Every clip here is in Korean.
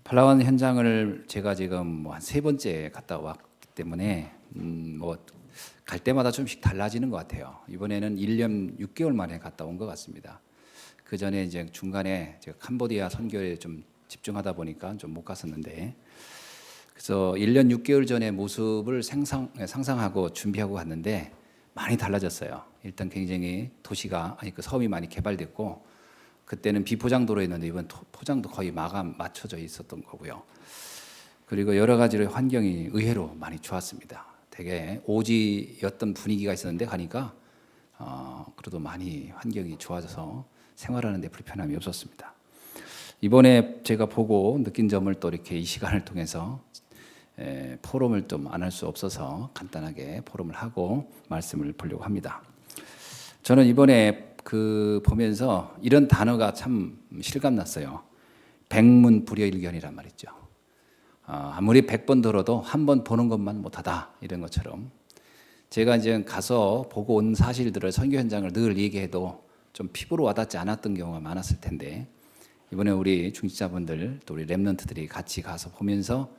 팔라완 현장을 제가 지금 뭐 한 세 번째 갔다 왔기 때문에 뭐 갈 때마다 좀씩 달라지는 것 같아요. 이번에는 1년 6개월 만에 갔다 온 것 같습니다. 그 전에 이제 중간에 제가 캄보디아 선교에 좀 집중하다 보니까 좀 못 갔었는데, 그래서 1년 6개월 전의 모습을 상상하고 준비하고 갔는데 많이 달라졌어요. 일단 굉장히 도시가 그 섬이 많이 개발됐고, 그때는 비포장도로였는데 이번 포장도 거의 맞춰져 있었던 거고요. 그리고 여러 가지로 환경이 의외로 많이 좋았습니다. 되게 오지였던 분위기가 있었는데 가니까 그래도 많이 환경이 좋아져서 생활하는 데 불편함이 없었습니다. 이번에 제가 보고 느낀 점을 또 이렇게 이 시간을 통해서 포럼을 좀 안 할 수 없어서 간단하게 포럼을 하고 말씀을 보려고 합니다. 저는 이번에 보면서 이런 단어가 참 실감났어요. 백문불여일견이란 말이죠. 아무리 100번 들어도 한 번 보는 것만 못하다, 이런 것처럼 제가 이제 가서 보고 온 사실들을 선교 현장을 늘 얘기해도 좀 피부로 와닿지 않았던 경우가 많았을 텐데, 이번에 우리 중직자분들 또 우리 렘넌트들이 같이 가서 보면서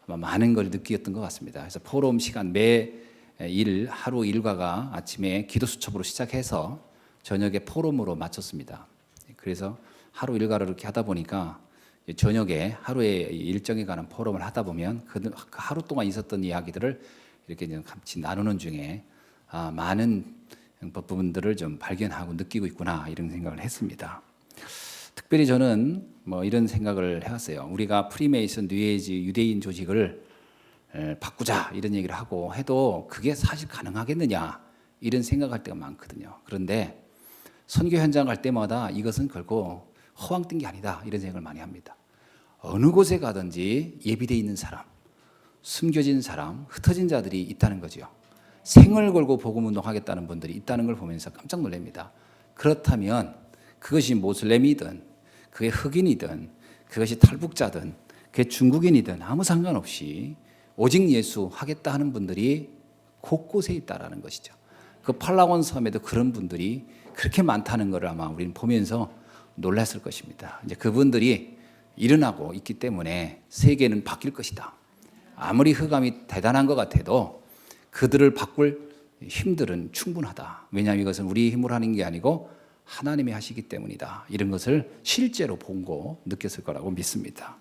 아마 많은 걸 느꼈던 것 같습니다. 그래서 포럼 시간 매일 하루 일과가 아침에 기도 수첩으로 시작해서 저녁에 포럼으로 마쳤습니다. 그래서 하루 일과를 이렇게 하다 보니까 저녁에 하루의 일정에 관한 포럼을 하다 보면 그 하루 동안 있었던 이야기들을 이렇게 같이 나누는 중에 많은 부분들을 좀 발견하고 느끼고 있구나, 이런 생각을 했습니다. 특별히 저는 뭐 이런 생각을 해왔어요. 우리가 프리메이슨 뉴에이지 유대인 조직을 바꾸자, 이런 얘기를 하고 해도 그게 사실 가능하겠느냐, 이런 생각할 때가 많거든요. 그런데 선교 현장 갈 때마다 이것은 결코 허황된 게 아니다, 이런 생각을 많이 합니다. 어느 곳에 가든지 예비되어 있는 사람, 숨겨진 사람, 흩어진 자들이 있다는 거죠. 생을 걸고 복음 운동하겠다는 분들이 있다는 걸 보면서 깜짝 놀랍니다. 그렇다면 그것이 모슬렘이든 그게 흑인이든 그것이 탈북자든 그게 중국인이든 아무 상관없이 오직 예수 하겠다 하는 분들이 곳곳에 있다라는 것이죠. 그 팔라곤 섬에도 그런 분들이 그렇게 많다는 것을 아마 우리는 보면서 놀랐을 것입니다. 이제 그분들이 일어나고 있기 때문에 세계는 바뀔 것이다. 아무리 흑암이 대단한 것 같아도 그들을 바꿀 힘들은 충분하다. 왜냐하면 이것은 우리의 힘으로 하는 게 아니고 하나님이 하시기 때문이다. 이런 것을 실제로 보고 느꼈을 거라고 믿습니다.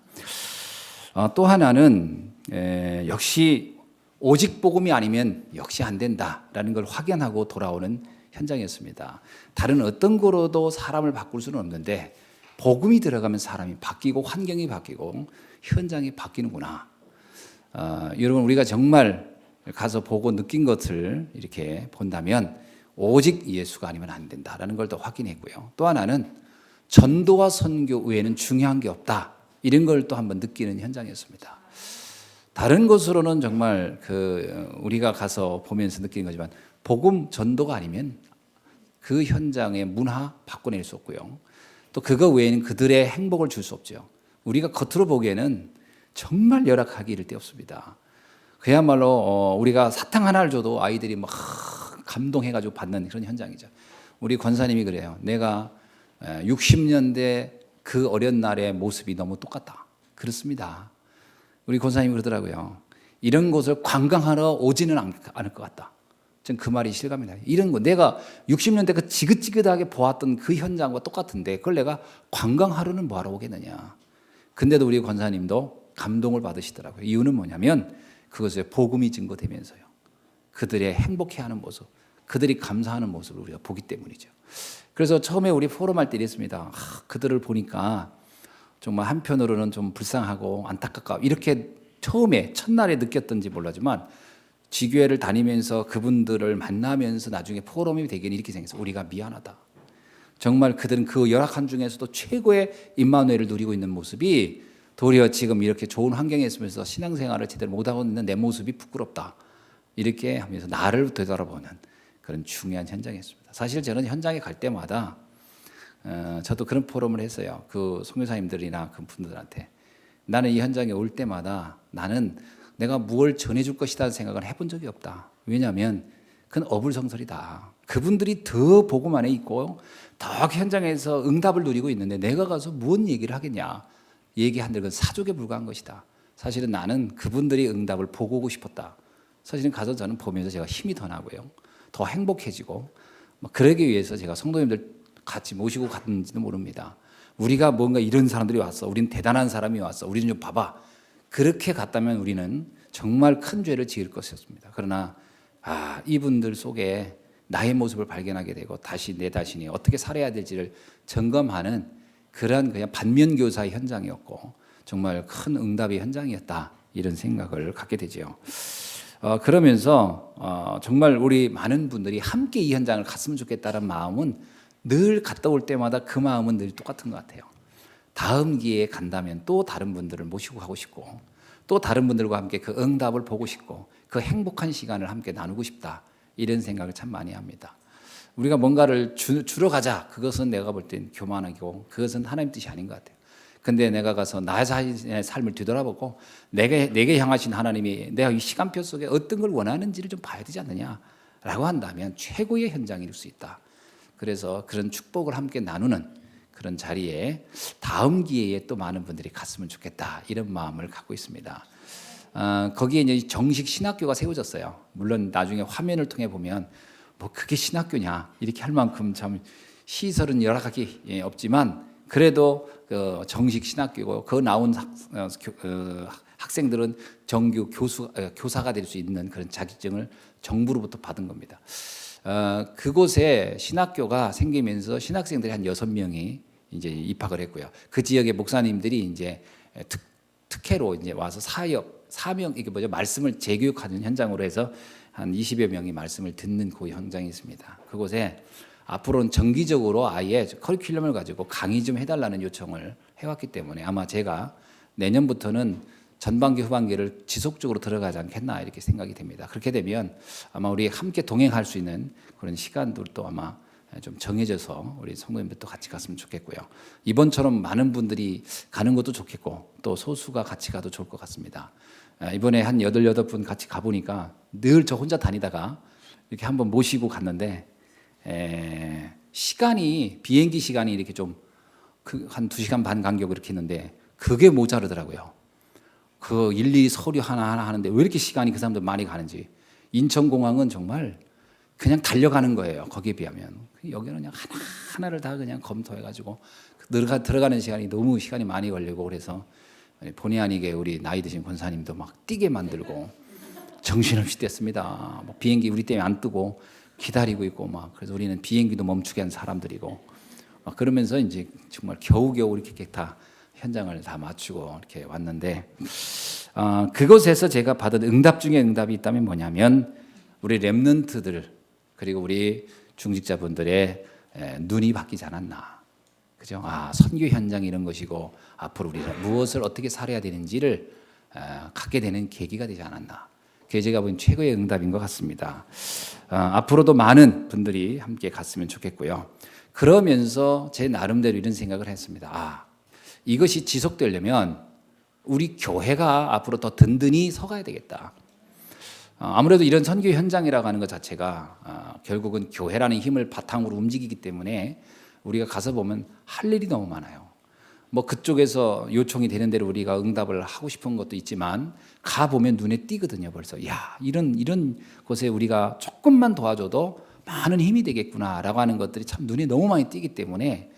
또 하나는 역시 오직 복음이 아니면 역시 안 된다라는 걸 확연하고 돌아오는 현장이었습니다. 다른 어떤 거로도 사람을 바꿀 수는 없는데 복음이 들어가면 사람이 바뀌고 환경이 바뀌고 현장이 바뀌는구나. 여러분, 우리가 정말 가서 보고 느낀 것을 이렇게 본다면 오직 예수가 아니면 안 된다라는 걸 더 확인했고요. 또 하나는 전도와 선교 외에는 중요한 게 없다, 이런 걸 또 한번 느끼는 현장이었습니다. 다른 곳으로는 정말 우리가 가서 보면서 느낀 거지만 복음 전도가 아니면 그 현장의 문화 바꿔낼 수 없고요. 또 그거 외에는 그들의 행복을 줄 수 없죠. 우리가 겉으로 보기에는 정말 열악하기 이를 데 없습니다. 그야말로 우리가 사탕 하나를 줘도 아이들이 막 감동해가지고 받는 그런 현장이죠. 우리 권사님이 그래요. 내가 60년대 그 어린 날의 모습이 너무 똑같다. 그렇습니다. 우리 권사님이 그러더라고요. 이런 곳을 관광하러 오지는 않을 것 같다. 전 그 말이 실감이 나요. 이런 거 내가 60년대 그 지긋지긋하게 보았던 그 현장과 똑같은데 그걸 내가 관광하러는 뭐하러 오겠느냐. 근데도 우리 권사님도 감동을 받으시더라고요. 이유는 뭐냐면 그것에 복음이 증거되면서요. 그들의 행복해하는 모습, 그들이 감사하는 모습을 우리가 보기 때문이죠. 그래서 처음에 우리 포럼할 때 이랬습니다. 그들을 보니까 정말 한편으로는 좀 불쌍하고 안타깝고 이렇게 처음에 첫날에 느꼈던지 몰라지만 지교회를 다니면서 그분들을 만나면서 나중에 포럼이 되기는 이렇게 생겼어요. 우리가 미안하다. 정말 그들은 그 열악한 중에서도 최고의 임마누엘을 누리고 있는 모습이 도리어 지금 이렇게 좋은 환경에 있으면서 신앙생활을 제대로 못하고 있는 내 모습이 부끄럽다. 이렇게 하면서 나를 되돌아보는 그런 중요한 현장이었습니다. 사실 저는 현장에 갈 때마다 저도 그런 포럼을 했어요. 그 선교사님들이나 그 분들한테 나는 이 현장에 올 때마다 나는 내가 무엇을 전해줄 것이라는 생각을 해본 적이 없다. 왜냐하면 그건 어불성설이다. 그분들이 더 복음 안에 있고 더 현장에서 응답을 누리고 있는데 내가 가서 무슨 얘기를 하겠냐. 얘기한들 그 사족에 불과한 것이다. 사실은 나는 그분들이 응답을 보고 오고 싶었다. 사실은 가서 저는 보면서 제가 힘이 더 나고요. 더 행복해지고 그러기 위해서 제가 성도님들 같이 모시고 갔는지도 모릅니다. 우리가 뭔가 이런 사람들이 왔어. 우리는 대단한 사람이 왔어. 우리는 좀 봐봐. 그렇게 갔다면 우리는 정말 큰 죄를 지을 것이었습니다. 그러나 이분들 속에 나의 모습을 발견하게 되고 다시 내 자신이 어떻게 살아야 될지를 점검하는 그런 그냥 반면교사의 현장이었고 정말 큰 응답의 현장이었다. 이런 생각을 갖게 되죠. 그러면서 정말 우리 많은 분들이 함께 이 현장을 갔으면 좋겠다는 마음은 늘 갔다 올 때마다 그 마음은 늘 똑같은 것 같아요. 다음 기회에 간다면 또 다른 분들을 모시고 가고 싶고 또 다른 분들과 함께 그 응답을 보고 싶고 그 행복한 시간을 함께 나누고 싶다. 이런 생각을 참 많이 합니다. 우리가 뭔가를 주러 가자. 그것은 내가 볼 땐 교만하고 그것은 하나님 뜻이 아닌 것 같아요. 근데 내가 가서 나 자신의 삶을 뒤돌아보고 내게 향하신 하나님이 내가 이 시간표 속에 어떤 걸 원하는지를 좀 봐야 되지 않느냐라고 한다면 최고의 현장일 수 있다. 그래서 그런 축복을 함께 나누는 그런 자리에 다음 기회에 또 많은 분들이 갔으면 좋겠다. 이런 마음을 갖고 있습니다. 거기에 이제 정식 신학교가 세워졌어요. 물론 나중에 화면을 통해 보면 뭐 그게 신학교냐 이렇게 할 만큼 참 시설은 여러 가지 없지만 그래도 그 정식 신학교고 그 나온 학생들은 정규 교사가 될 수 있는 그런 자격증을 정부로부터 받은 겁니다. 그곳에 신학교가 생기면서 신학생들이 한 6명이 이제 입학을 했고요. 그 지역의 목사님들이 이제 특혜로 이제 와서 사명 이게 뭐죠? 말씀을 재교육하는 현장으로 해서 한 20여 명이 말씀을 듣는 그 현장이 있습니다. 그곳에 앞으로는 정기적으로 아예 커리큘럼을 가지고 강의 좀 해달라는 요청을 해왔기 때문에 아마 제가 내년부터는 전반기 후반기를 지속적으로 들어가지 않겠나 이렇게 생각이 됩니다. 그렇게 되면 아마 우리 함께 동행할 수 있는 그런 시간들도 아마 좀 정해져서 우리 성도님들도 같이 갔으면 좋겠고요. 이번처럼 많은 분들이 가는 것도 좋겠고 또 소수가 같이 가도 좋을 것 같습니다. 이번에 한 8분 같이 가보니까 늘 저 혼자 다니다가 이렇게 한번 모시고 갔는데 시간이 비행기 시간이 이렇게 좀 한 2시간 반 간격으로 이렇게 있는데 그게 모자르더라고요. 그 일일이 서류 하나하나 하는데 왜 이렇게 시간이 그 사람들 많이 가는지. 인천공항은 정말 그냥 달려가는 거예요. 거기에 비하면. 여기는 그냥 하나하나를 다 그냥 검토해가지고 들어가는 시간이 너무 시간이 많이 걸리고 그래서 본의 아니게 우리 나이 드신 권사님도 막 뛰게 만들고 정신없이 뛰었습니다. 뭐 비행기 우리 때문에 안 뜨고 기다리고 있고 막 그래서 우리는 비행기도 멈추게 한 사람들이고 막 그러면서 이제 정말 겨우겨우 이렇게 다 현장을 다 맞추고 이렇게 왔는데 그곳에서 제가 받은 응답 중에 응답이 있다면 뭐냐면 우리 렘넌트들 그리고 우리 중직자분들의 눈이 바뀌지 않았나. 그죠? 선교 현장이 이런 것이고 앞으로 우리가 무엇을 어떻게 살아야 되는지를 갖게 되는 계기가 되지 않았나. 그게 제가 본 최고의 응답인 것 같습니다. 앞으로도 많은 분들이 함께 갔으면 좋겠고요. 그러면서 제 나름대로 이런 생각을 했습니다. 이것이 지속되려면 우리 교회가 앞으로 더 든든히 서가야 되겠다. 아무래도 이런 선교 현장이라고 하는 것 자체가 결국은 교회라는 힘을 바탕으로 움직이기 때문에 우리가 가서 보면 할 일이 너무 많아요. 뭐 그쪽에서 요청이 되는 대로 우리가 응답을 하고 싶은 것도 있지만 가 보면 눈에 띄거든요. 벌써 이런 곳에 우리가 조금만 도와줘도 많은 힘이 되겠구나라고 하는 것들이 참 눈에 너무 많이 띄기 때문에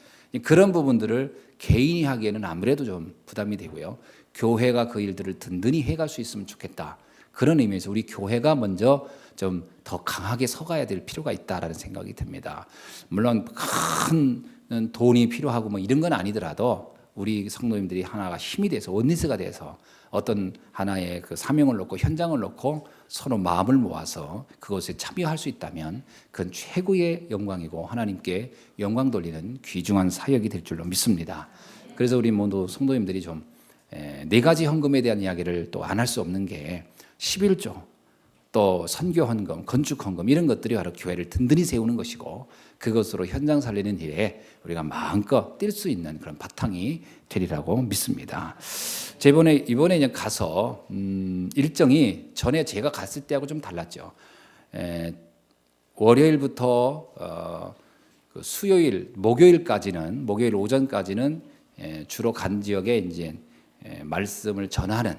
그런 부분들을 개인이 하기에는 아무래도 좀 부담이 되고요. 교회가 그 일들을 든든히 해갈 수 있으면 좋겠다. 그런 의미에서 우리 교회가 먼저 좀 더 강하게 서가야 될 필요가 있다라는 생각이 듭니다. 물론 큰 돈이 필요하고 뭐 이런 건 아니더라도 우리 성도님들이 하나가 힘이 돼서 원리스가 돼서 어떤 하나의 그 사명을 놓고 현장을 놓고 서로 마음을 모아서 그것에 참여할 수 있다면 그건 최고의 영광이고 하나님께 영광 돌리는 귀중한 사역이 될 줄로 믿습니다. 그래서 우리 모두 성도님들이 좀 4가지 헌금에 대한 이야기를 또 안 할 수 없는 게 11조 또 선교 헌금, 건축 헌금 이런 것들이 바로 교회를 든든히 세우는 것이고 그것으로 현장 살리는 일에 우리가 마음껏 뛸 수 있는 그런 바탕이 되리라고 믿습니다. 이번에 이제 가서 일정이 전에 제가 갔을 때하고 좀 달랐죠. 월요일부터 그 수요일, 목요일 오전까지는 주로 간 지역에 이제 말씀을 전하는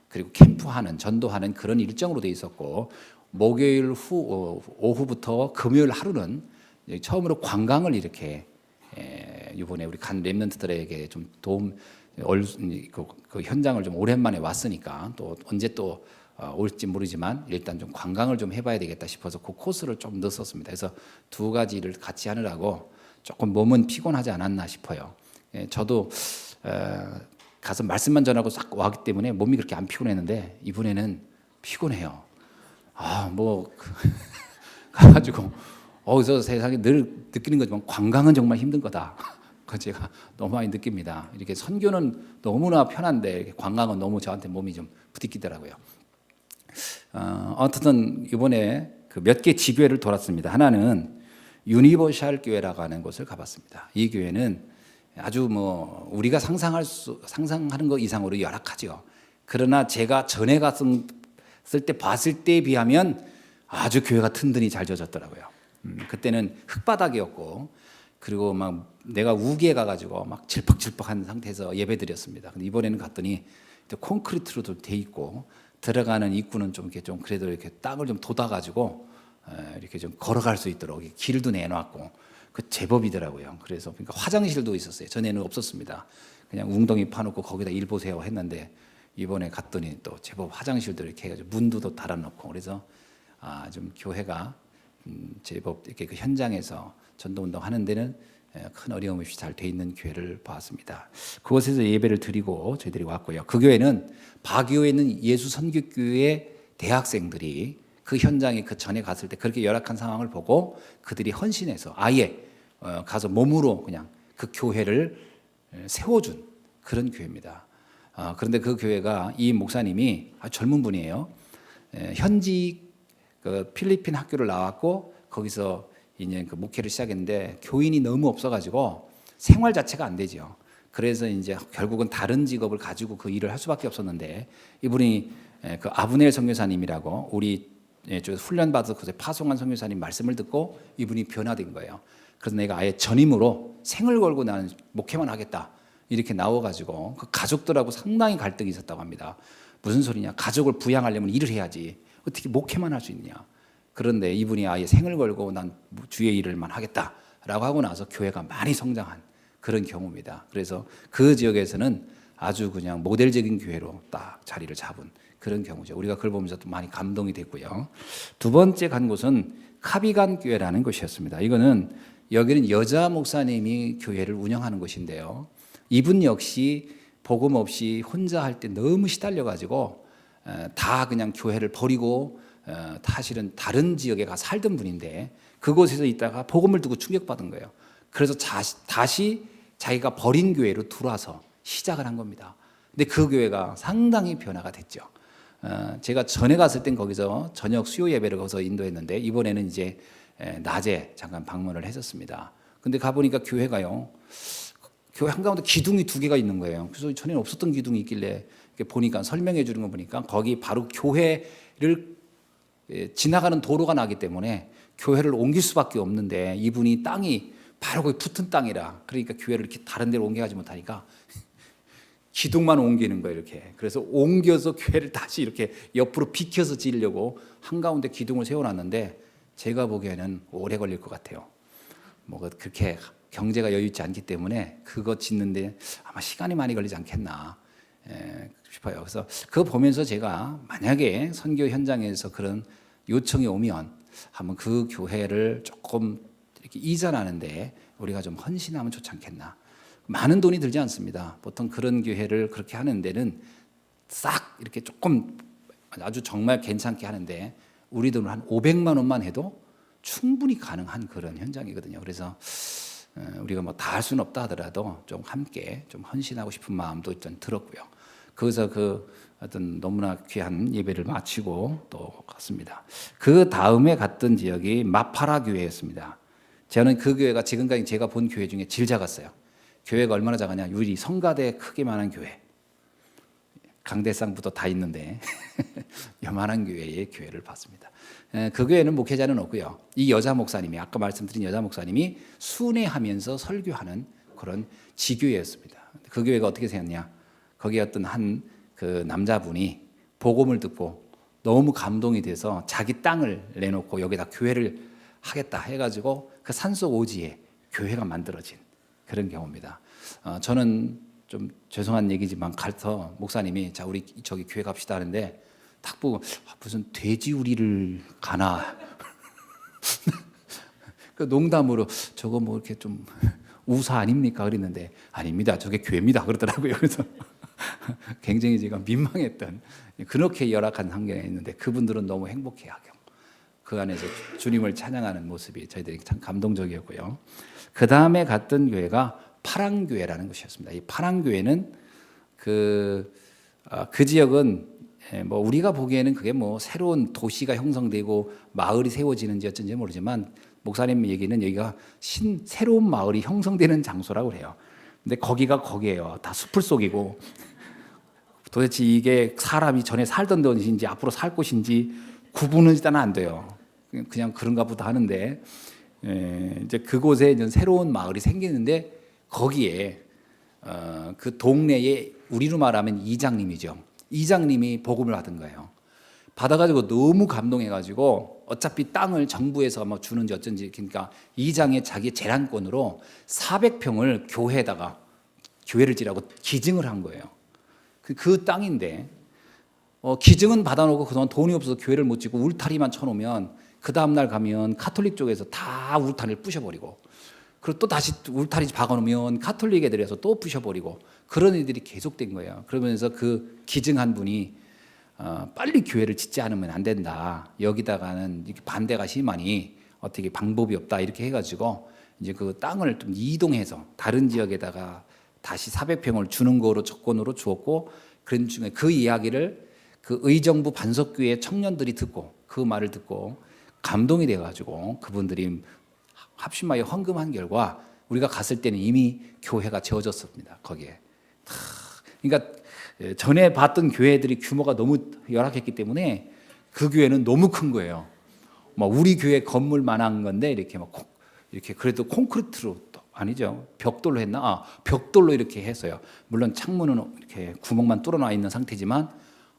그리고 캠프하는 전도하는 그런 일정으로 돼 있었고 목요일 오후부터 금요일 하루는 처음으로 관광을 이렇게 이번에 우리 간 렘넌트들에게 좀 도움 그 현장을 좀 오랜만에 왔으니까 또 언제 또 올지 모르지만 일단 좀 관광을 좀 해봐야 되겠다 싶어서 그 코스를 좀 넣었습니다. 그래서 두 가지를 같이 하느라고 조금 몸은 피곤하지 않았나 싶어요. 저도 가서 말씀만 전하고 싹 왔기 때문에 몸이 그렇게 안 피곤했는데 이번에는 피곤해요. 가가지고 그래서 세상에 늘 느끼는 거지만 관광은 정말 힘든 거다. 그 제가 너무 많이 느낍니다. 이렇게 선교는 너무나 편한데 관광은 너무 저한테 몸이 좀 부딪히더라고요. 어쨌든 이번에 그 몇 개 지교회를 돌았습니다. 하나는 유니버셜 교회라고 하는 곳을 가봤습니다. 이 교회는 아주 우리가 상상하는 것 이상으로 열악하죠. 그러나 제가 전에 갔을 때 봤을 때에 비하면 아주 교회가 튼튼히 잘 져졌더라고요. 그때는 흙바닥이었고 그리고 막 내가 우기에 가가지고 막 질퍽질퍽한 상태에서 예배드렸습니다. 근데 이번에는 갔더니 콘크리트로도 돼 있고 들어가는 입구는 좀 그래도 이렇게 땅을 좀 돋아가지고 이렇게 좀 걸어갈 수 있도록 길도 내놨고 그 제법이더라고요. 그래서 그러니까 화장실도 있었어요. 전에는 없었습니다. 그냥 웅덩이 파놓고 거기다 일 보세요 했는데 이번에 갔더니 또 제법 화장실도 이렇게 해가지고 문도 달아놓고 그래서 좀 교회가 제법 이렇게 그 현장에서 전도운동 하는 데는 큰 어려움 없이 잘 돼 있는 교회를 보았습니다. 그곳에서 예배를 드리고 저희들이 왔고요. 그 교회는 바교에 있는 예수 선교교회 대학생들이 그 현장에 그 전에 갔을 때 그렇게 열악한 상황을 보고 그들이 헌신해서 아예 가서 몸으로 그냥 그 교회를 세워준 그런 교회입니다. 그런데 그 교회가 이 목사님이 젊은 분이에요. 현지 그 필리핀 학교를 나왔고 거기서 이제 그 목회를 시작했는데 교인이 너무 없어가지고 생활 자체가 안 되죠. 그래서 이제 결국은 다른 직업을 가지고 그 일을 할 수밖에 없었는데 이분이 그 아브넬 선교사님이라고 우리 훈련받아서 그새 파송한 선교사님 말씀을 듣고 이분이 변화된 거예요. 그래서 내가 아예 전임으로 생을 걸고 나는 목회만 하겠다 이렇게 나와가지고 그 가족들하고 상당히 갈등이 있었다고 합니다. 무슨 소리냐? 가족을 부양하려면 일을 해야지 어떻게 목회만 할 수 있냐? 그런데 이분이 아예 생을 걸고 난 주의 일을만 하겠다라고 하고 나서 교회가 많이 성장한 그런 경우입니다. 그래서 그 지역에서는 아주 그냥 모델적인 교회로 딱 자리를 잡은 그런 경우죠. 우리가 그걸 보면서 또 많이 감동이 됐고요. 두 번째 간 곳은 카비간 교회라는 곳이었습니다. 여기는 여자 목사님이 교회를 운영하는 곳인데요. 이분 역시 복음 없이 혼자 할 때 너무 시달려가지고 다 그냥 교회를 버리고 사실은 다른 지역에 가서 살던 분인데 그곳에서 있다가 복음을 듣고 충격받은 거예요. 그래서 다시 자기가 버린 교회로 들어와서 시작을 한 겁니다. 근데 그 교회가 상당히 변화가 됐죠. 제가 전에 갔을 땐 거기서 저녁 수요 예배를 거기서 인도했는데 이번에는 이제 낮에 잠깐 방문을 했었습니다. 근데 가보니까 교회가요. 교회 한가운데 기둥이 두 개가 있는 거예요. 그래서 전에는 없었던 기둥이 있길래 보니까 설명해 주는 거 보니까 거기 바로 교회를 지나가는 도로가 나기 때문에 교회를 옮길 수밖에 없는데 이분이 땅이 바로 거기 붙은 땅이라 그러니까 교회를 이렇게 다른 데로 옮겨가지 못하니까 기둥만 옮기는 거예요 이렇게. 그래서 옮겨서 교회를 다시 이렇게 옆으로 비켜서 지으려고 한가운데 기둥을 세워놨는데 제가 보기에는 오래 걸릴 것 같아요. 그렇게 경제가 여유 있지 않기 때문에 그거 짓는데 아마 시간이 많이 걸리지 않겠나 싶어요. 그래서 그거 보면서 제가 만약에 선교 현장에서 그런 요청이 오면 한번 그 교회를 조금 이렇게 이전하는데 우리가 좀 헌신하면 좋지 않겠나. 많은 돈이 들지 않습니다. 보통 그런 교회를 그렇게 하는 데는 싹 이렇게 조금 아주 정말 괜찮게 하는데 우리 돈으로 한 500만 원만 해도 충분히 가능한 그런 현장이거든요. 그래서 우리가 다 할 수는 없다 하더라도 좀 함께 좀 헌신하고 싶은 마음도 일단 들었고요. 거기서 그 어떤 너무나 귀한 예배를 마치고 또 갔습니다. 그 다음에 갔던 지역이 마파라 교회였습니다. 저는 그 교회가 지금까지 제가 본 교회 중에 제일 작았어요. 교회가 얼마나 작으냐? 우리 성가대 크기만한 교회. 강대상부터 다 있는데 요만한 교회의 교회를 봤습니다. 그 교회는 목회자는 없고요. 이 여자 목사님이 아까 말씀드린 여자 목사님이 순회하면서 설교하는 그런 지교회였습니다. 그 교회가 어떻게 생겼냐? 거기에 어떤 한 그 남자분이 복음을 듣고 너무 감동이 돼서 자기 땅을 내놓고 여기다 교회를 하겠다 해가지고 그 산속 오지에 교회가 만들어진 그런 경우입니다. 저는 좀 죄송한 얘기지만 가서 목사님이 자 우리 저기 교회 갑시다 하는데 딱 보고 무슨 돼지우리를 가나 그 농담으로 저거 뭐 이렇게 좀 우사 아닙니까 그랬는데 아닙니다 저게 교회입니다 그러더라고요. 그래서 굉장히 제가 민망했던 그렇게 열악한 환경에 있는데 그분들은 너무 행복해하고 그 안에서 주님을 찬양하는 모습이 저희들이 참 감동적이었고요. 그 다음에 갔던 교회가 파랑교회라는 곳이었습니다. 이 파랑교회는 그 지역은 뭐 우리가 보기에는 그게 뭐 새로운 도시가 형성되고 마을이 세워지는지 어쩐지 모르지만 목사님 얘기는 여기가 새로운 마을이 형성되는 장소라고 그래요. 근데 거기가 거기예요. 다 숲을 속이고 도대체 이게 사람이 전에 살던 곳인지 앞으로 살 곳인지 구분은 일단 안 돼요. 그냥 그런가 보다 하는데 이제 그곳에 이제 새로운 마을이 생기는데 거기에 그 동네에 우리로 말하면 이장님이죠. 이장님이 복음을 받은 거예요. 받아가지고 너무 감동해가지고 어차피 땅을 정부에서 뭐 주는지 어쩐지 그러니까 이장이 자기 재량권으로 400평을 교회에다가 교회를 지라고 기증을 한 거예요. 그 땅인데 기증은 받아놓고 그동안 돈이 없어서 교회를 못 짓고 울타리만 쳐놓으면 그 다음날 가면 카톨릭 쪽에서 다 울타리를 부셔버리고 그리고 또 다시 울타리 박아놓으면 카톨릭 애들에서 또 부셔버리고 그런 일들이 계속된 거예요. 그러면서 그 기증한 분이 빨리 교회를 짓지 않으면 안 된다. 여기다가는 이렇게 반대가 심하니 어떻게 방법이 없다. 이렇게 해가지고 이제 그 땅을 좀 이동해서 다른 지역에다가 다시 400평을 주는 거로 조건으로 주었고 그런 중에 그 이야기를 그 의정부 반석교회 청년들이 듣고 그 말을 듣고 감동이 돼가지고 그분들이 합심하여 헌금한 결과 우리가 갔을 때는 이미 교회가 지어졌습니다. 거기에. 그러니까 전에 봤던 교회들이 규모가 너무 열악했기 때문에 그 교회는 너무 큰 거예요. 막 우리 교회 건물만한 건데 이렇게 막 이렇게 그래도 콘크리트로 아니죠. 벽돌로 했나? 벽돌로 이렇게 했어요. 물론 창문은 이렇게 구멍만 뚫어놔 있는 상태지만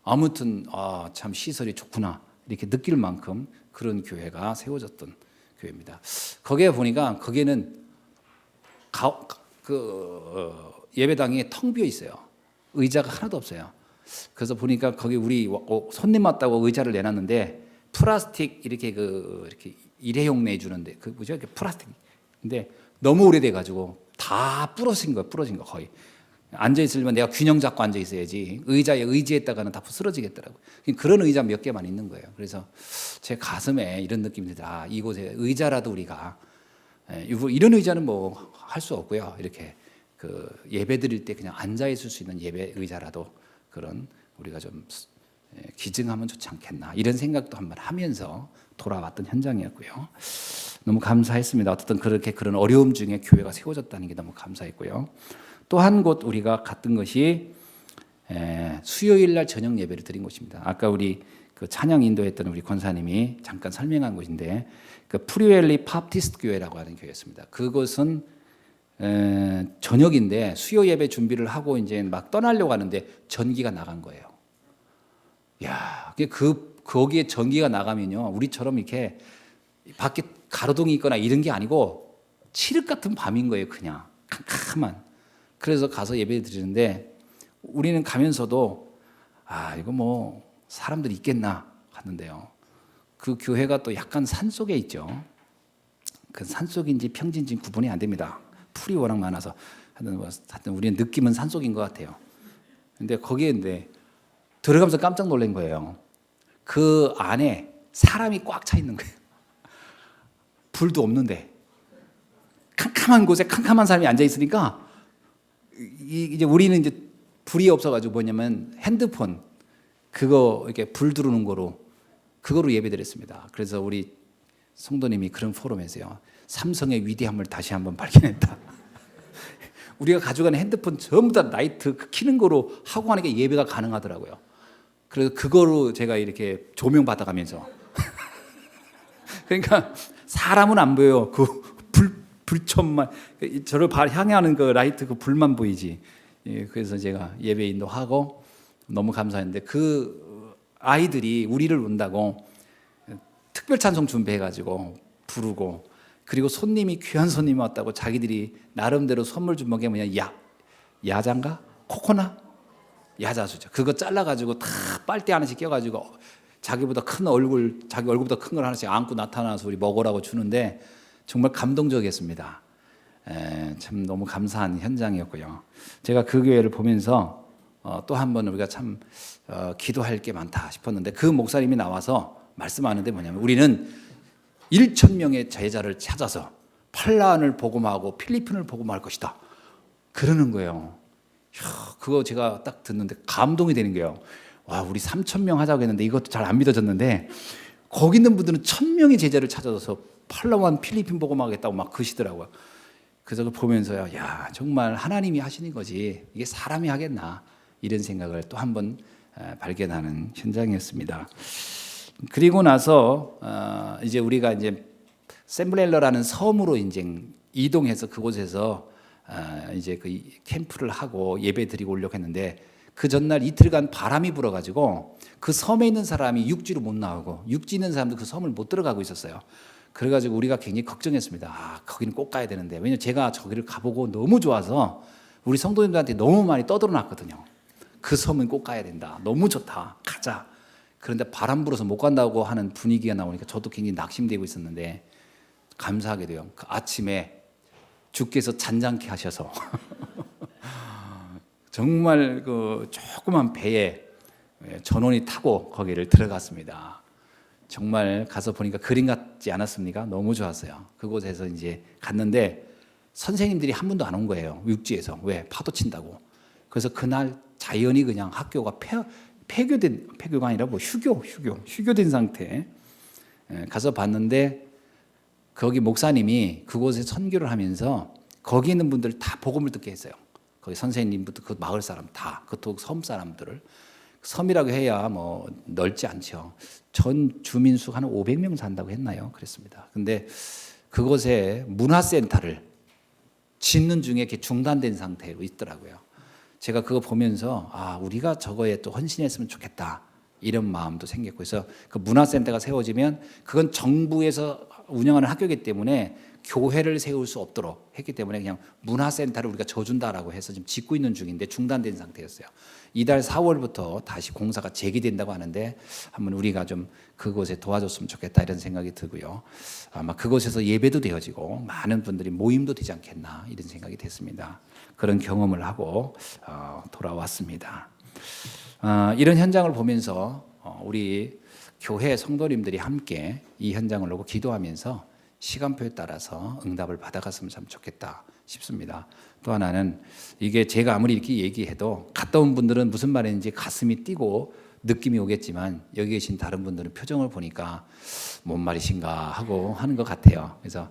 아무튼 참 시설이 좋구나 이렇게 느낄 만큼 그런 교회가 세워졌던 교회입니다. 거기에 보니까 거기는 예배당이 텅 비어 있어요. 의자가 하나도 없어요. 그래서 보니까 거기 우리 손님 왔다고 의자를 내놨는데 플라스틱 이렇게 이렇게 일회용 내주는데 그 뭐죠? 플라스틱. 근데 너무 오래돼 가지고 다 부러진 거 거의. 앉아 있으려면 내가 균형 잡고 앉아 있어야지. 의자에 의지했다가는 다 쓰러지겠더라고요. 그런 의자 몇 개만 있는 거예요. 그래서 제 가슴에 이런 느낌이 들다. 이곳에 의자라도 우리가 이런 의자는 뭐 할 수 없고요. 이렇게 그 예배 드릴 때 그냥 앉아 있을 수 있는 예배 의자라도 그런 우리가 좀 기증하면 좋지 않겠나 이런 생각도 한번 하면서 돌아왔던 현장이었고요. 너무 감사했습니다. 어쨌든 그렇게 그런 어려움 중에 교회가 세워졌다는 게 너무 감사했고요. 또 한 곳 우리가 갔던 것이 수요일 날 저녁 예배를 드린 곳입니다. 아까 우리 그 찬양 인도했던 우리 권사님이 잠깐 설명한 곳인데 그 프리웰리 바프티스트 교회라고 하는 교회였습니다. 그곳은 저녁인데 수요 예배 준비를 하고 이제 막 떠나려고 하는데 전기가 나간 거예요. 야, 거기에 전기가 나가면요, 우리처럼 이렇게 밖에 가로등이 있거나 이런 게 아니고 칠흑 같은 밤인 거예요, 그냥 캄캄한. 그래서 가서 예배 드리는데 우리는 가면서도 이거 뭐 사람들이 있겠나 하는데요. 그 교회가 또 약간 산 속에 있죠. 그 산 속인지 평지인지 구분이 안 됩니다. 풀이 워낙 많아서 하여튼 우리는 느낌은 산 속인 것 같아요. 근데 거기에 이제 들어가면서 깜짝 놀란 거예요. 그 안에 사람이 꽉 차 있는 거예요. 불도 없는데 캄캄한 곳에 캄캄한 사람이 앉아 있으니까 이제 우리는 이제 불이 없어가지고 뭐냐면 핸드폰 그거 이렇게 불 들어오는 그거로 예배드렸습니다. 그래서 우리 성도님이 그런 포럼에서요, 삼성의 위대함을 다시 한번 발견했다. 우리가 가져가는 핸드폰 전부 다 라이트 켜는 거로 하고 하는 게 예배가 가능하더라고요. 그래서 그거로 제가 이렇게 조명 받아가면서 그러니까 사람은 안 보여요. 그 불천만 저를 향하는 그 라이트 그 불만 보이지. 예, 그래서 제가 예배 인도하고 너무 감사했는데 그 아이들이 우리를 운다고 특별 찬송 준비해가지고 부르고, 그리고 손님이 귀한 손님이 왔다고 자기들이 나름대로 선물 준 게 뭐냐, 야자인가 코코넛 야자수죠. 그거 잘라가지고 다 빨대 하나씩 껴가지고 자기보다 큰 얼굴, 자기 얼굴보다 큰 걸 하나씩 안고 나타나서 우리 먹으라고 주는데 정말 감동적이었습니다. 참 너무 감사한 현장이었고요. 제가 그 교회를 보면서 또 한 번 우리가 참 기도할 게 많다 싶었는데, 그 목사님이 나와서 말씀하는데 뭐냐면, 우리는 1,000명의 제자를 찾아서 팔란을 복음하고 필리핀을 복음할 것이다 그러는 거예요. 그거 제가 딱 듣는데 감동이 되는 거예요. 와, 우리 3,000명 하자고 했는데 이것도 잘 안 믿어졌는데, 거기 있는 분들은 1,000명의 제자를 찾아서 팔라완 필리핀 복음하겠다고 막 그러시더라고요. 그래서 그걸 보면서요, 야, 정말 하나님이 하시는 거지 이게 사람이 하겠나, 이런 생각을 또 한 번 발견하는 현장이었습니다. 그리고 나서 이제 우리가 이제 샘블렐러라는 섬으로 이제 이동해서 그곳에서 이제 그 캠프를 하고 예배 드리고 오려고 했는데, 그 전날 이틀간 바람이 불어가지고 그 섬에 있는 사람이 육지로 못 나오고 육지 있는 사람도 그 섬을 못 들어가고 있었어요. 그래가지고 우리가 굉장히 걱정했습니다. 아, 거기는 꼭 가야 되는데, 왜냐면 제가 저기를 가보고 너무 좋아서 우리 성도님들한테 너무 많이 떠들어놨거든요. 그 섬은 꼭 가야 된다, 너무 좋다, 가자. 그런데 바람 불어서 못 간다고 하는 분위기가 나오니까 저도 굉장히 낙심되고 있었는데, 감사하게도요, 그 아침에 주께서 잔잔케 하셔서 정말 그 조그만 배에 전원이 타고 거기를 들어갔습니다. 정말 가서 보니까 그림 같지 않았습니까? 너무 좋았어요. 그곳에서 이제 갔는데 선생님들이 한 분도 안 온 거예요. 육지에서. 왜? 파도 친다고. 그래서 그날 자연히 그냥 학교가 폐교가 아니라 뭐 휴교된 상태. 가서 봤는데 거기 목사님이 그곳에 선교를 하면서 거기 있는 분들 다 복음을 듣게 했어요. 거기 선생님부터 그 마을 사람 다, 그것도 섬 사람들을. 섬이라고 해야 뭐 넓지 않죠. 전 주민수 한 500명 산다고 했나요? 그랬습니다. 근데 그곳에 문화센터를 짓는 중에 이렇게 중단된 상태로 있더라고요. 제가 그거 보면서 아, 우리가 저거에 또 헌신했으면 좋겠다, 이런 마음도 생겼고, 그래서 그 문화센터가 세워지면 그건 정부에서 운영하는 학교이기 때문에 교회를 세울 수 없도록 했기 때문에 그냥 문화센터를 우리가 줘준다라고 해서 지금 짓고 있는 중인데 중단된 상태였어요. 이달 4월부터 다시 공사가 재개된다고 하는데 한번 우리가 좀 그곳에 도와줬으면 좋겠다, 이런 생각이 들고요. 아마 그곳에서 예배도 되어지고 많은 분들이 모임도 되지 않겠나, 이런 생각이 됐습니다. 그런 경험을 하고 돌아왔습니다. 이런 현장을 보면서 우리 교회 성도님들이 함께 이 현장을 놓고 기도하면서 시간표에 따라서 응답을 받아갔으면 참 좋겠다 싶습니다. 또 하나는 이게 제가 아무리 이렇게 얘기해도 갔다 온 분들은 무슨 말인지 가슴이 뛰고 느낌이 오겠지만, 여기 계신 다른 분들은 표정을 보니까 뭔 말이신가 하고 하는 것 같아요. 그래서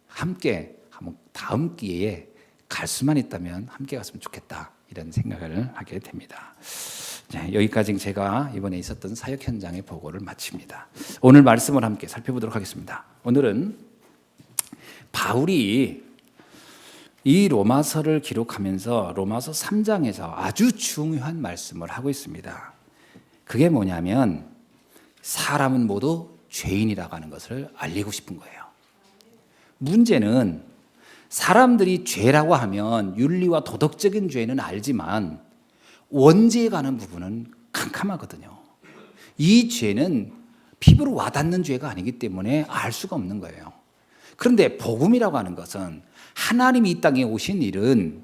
함께 한번 다음 기회에 갈 수만 있다면 함께 갔으면 좋겠다, 이런 생각을 하게 됩니다. 네, 여기까지 제가 이번에 있었던 사역 현장의 보고를 마칩니다. 오늘 말씀을 함께 살펴보도록 하겠습니다. 오늘은 바울이 이 로마서를 기록하면서 로마서 3장에서 아주 중요한 말씀을 하고 있습니다. 그게 뭐냐면 사람은 모두 죄인이라고 하는 것을 알리고 싶은 거예요. 문제는 사람들이 죄라고 하면 윤리와 도덕적인 죄는 알지만 원죄에 관한 부분은 캄캄하거든요. 이 죄는 피부로 와닿는 죄가 아니기 때문에 알 수가 없는 거예요. 그런데 복음이라고 하는 것은 하나님이 이 땅에 오신 일은,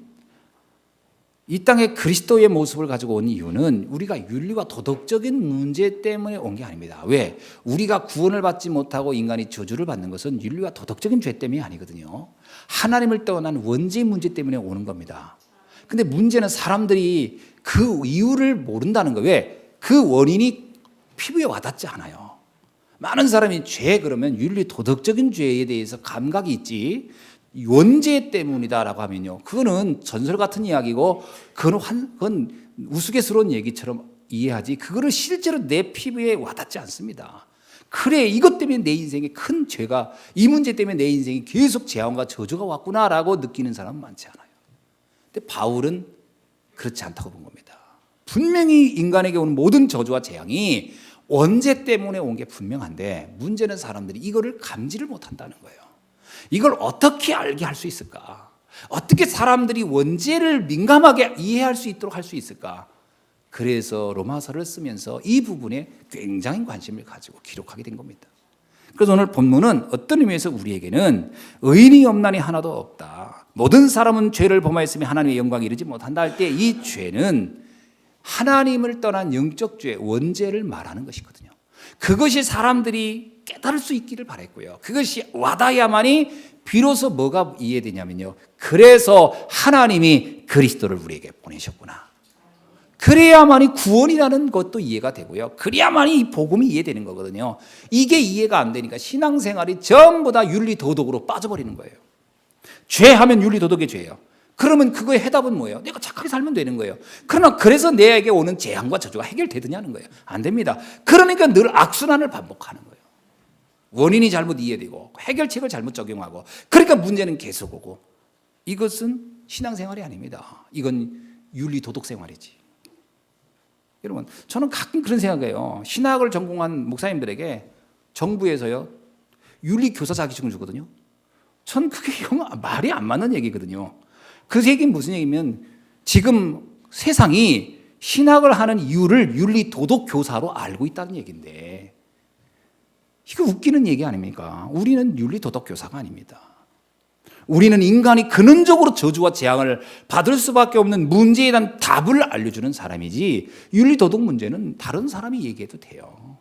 이 땅에 그리스도의 모습을 가지고 온 이유는 우리가 윤리와 도덕적인 문제 때문에 온 게 아닙니다. 왜? 우리가 구원을 받지 못하고 인간이 저주를 받는 것은 윤리와 도덕적인 죄 때문이 아니거든요. 하나님을 떠난 원죄 문제 때문에 오는 겁니다. 근데 문제는 사람들이 그 이유를 모른다는 거예요. 왜? 그 원인이 피부에 와닿지 않아요. 많은 사람이 죄 그러면 윤리 도덕적인 죄에 대해서 감각이 있지, 원죄 때문이다라고 하면요, 그거는 전설 같은 이야기고 그건 우스갯스러운 얘기처럼 이해하지, 그거를 실제로 내 피부에 와닿지 않습니다. 그래, 이것 때문에 내 인생에 큰 죄가, 이 문제 때문에 내 인생에 계속 재앙과 저주가 왔구나라고 느끼는 사람은 많지 않아요. 근데 바울은 그렇지 않다고 본 겁니다. 분명히 인간에게 오는 모든 저주와 재앙이 원죄 때문에 온 게 분명한데 문제는 사람들이 이거를 감지를 못한다는 거예요. 이걸 어떻게 알게 할 수 있을까? 어떻게 사람들이 원죄를 민감하게 이해할 수 있도록 할 수 있을까? 그래서 로마서를 쓰면서 이 부분에 굉장히 관심을 가지고 기록하게 된 겁니다. 그래서 오늘 본문은 어떤 의미에서 우리에게는 의인이 없나니 하나도 없다. 모든 사람은 죄를 범하였으며 하나님의 영광에 이르지 못한다 할 때 이 죄는 하나님을 떠난 영적 죄, 원죄를 말하는 것이거든요. 그것이 사람들이 깨달을 수 있기를 바랬고요. 그것이 와닿아야만이 비로소 뭐가 이해되냐면요. 그래서 하나님이 그리스도를 우리에게 보내셨구나. 그래야만이 구원이라는 것도 이해가 되고요. 그래야만이 이 복음이 이해되는 거거든요. 이게 이해가 안 되니까 신앙생활이 전부 다 윤리도덕으로 빠져버리는 거예요. 죄하면 윤리도덕의 죄예요. 그러면 그거의 해답은 뭐예요? 내가 착하게 살면 되는 거예요. 그러나 그래서 내게 오는 재앙과 저주가 해결되느냐는 거예요. 안 됩니다. 그러니까 늘 악순환을 반복하는 거예요. 원인이 잘못 이해되고 해결책을 잘못 적용하고 그러니까 문제는 계속 오고 이것은 신앙생활이 아닙니다. 이건 윤리도덕생활이지. 여러분 저는 가끔 그런 생각해요. 신학을 전공한 목사님들에게 정부에서요 윤리교사 자격증을 주거든요. 전 그게 말이 안 맞는 얘기거든요. 그 얘기는 무슨 얘기냐면 지금 세상이 신학을 하는 이유를 윤리도덕교사로 알고 있다는 얘기인데 이거 웃기는 얘기 아닙니까? 우리는 윤리도덕교사가 아닙니다. 우리는 인간이 근원적으로 저주와 재앙을 받을 수밖에 없는 문제에 대한 답을 알려주는 사람이지 윤리도덕 문제는 다른 사람이 얘기해도 돼요.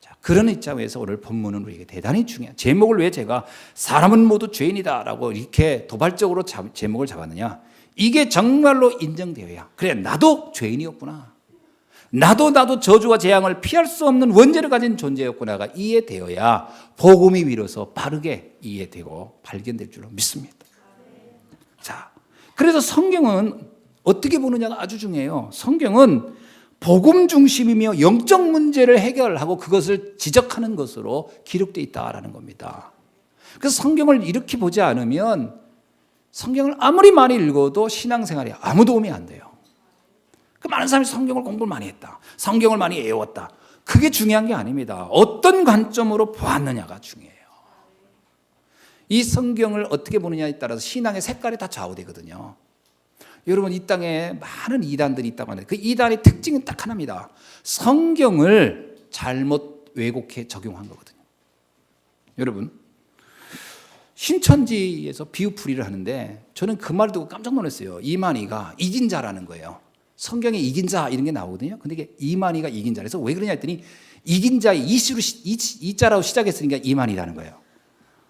자, 그런 입장에서 오늘 본문은 우리에게 대단히 중요한 제목을 왜 제가 사람은 모두 죄인이다라고 이렇게 도발적으로 제목을 잡았느냐. 이게 정말로 인정되어야 그래 나도 죄인이었구나. 나도 저주와 재앙을 피할 수 없는 원죄를 가진 존재였구나가 이해되어야 복음이 비로소 바르게 이해되고 발견될 줄로 믿습니다. 자, 그래서 성경은 어떻게 보느냐가 아주 중요해요. 성경은 복음 중심이며 영적 문제를 해결하고 그것을 지적하는 것으로 기록되어 있다라는 겁니다. 그래서 성경을 이렇게 보지 않으면 성경을 아무리 많이 읽어도 신앙생활에 아무 도움이 안 돼요. 그 많은 사람이 성경을 공부를 많이 했다. 성경을 많이 외웠다. 그게 중요한 게 아닙니다. 어떤 관점으로 보았느냐가 중요해요. 이 성경을 어떻게 보느냐에 따라서 신앙의 색깔이 다 좌우되거든요. 여러분 이 땅에 많은 이단들이 있다고 하는데 그 이단의 특징은 딱 하나입니다. 성경을 잘못 왜곡해 적용한 거거든요. 여러분 신천지에서 비유풀이를 하는데 저는 그 말 듣고 깜짝 놀랐어요. 이만희가 이긴 자라는 거예요. 성경에 이긴 자 이런 게 나오거든요. 근데 이게 이만희가 이긴 자라서 왜 그러냐 했더니 이긴 자의 이자라고 시작했으니까 이만희라는 거예요.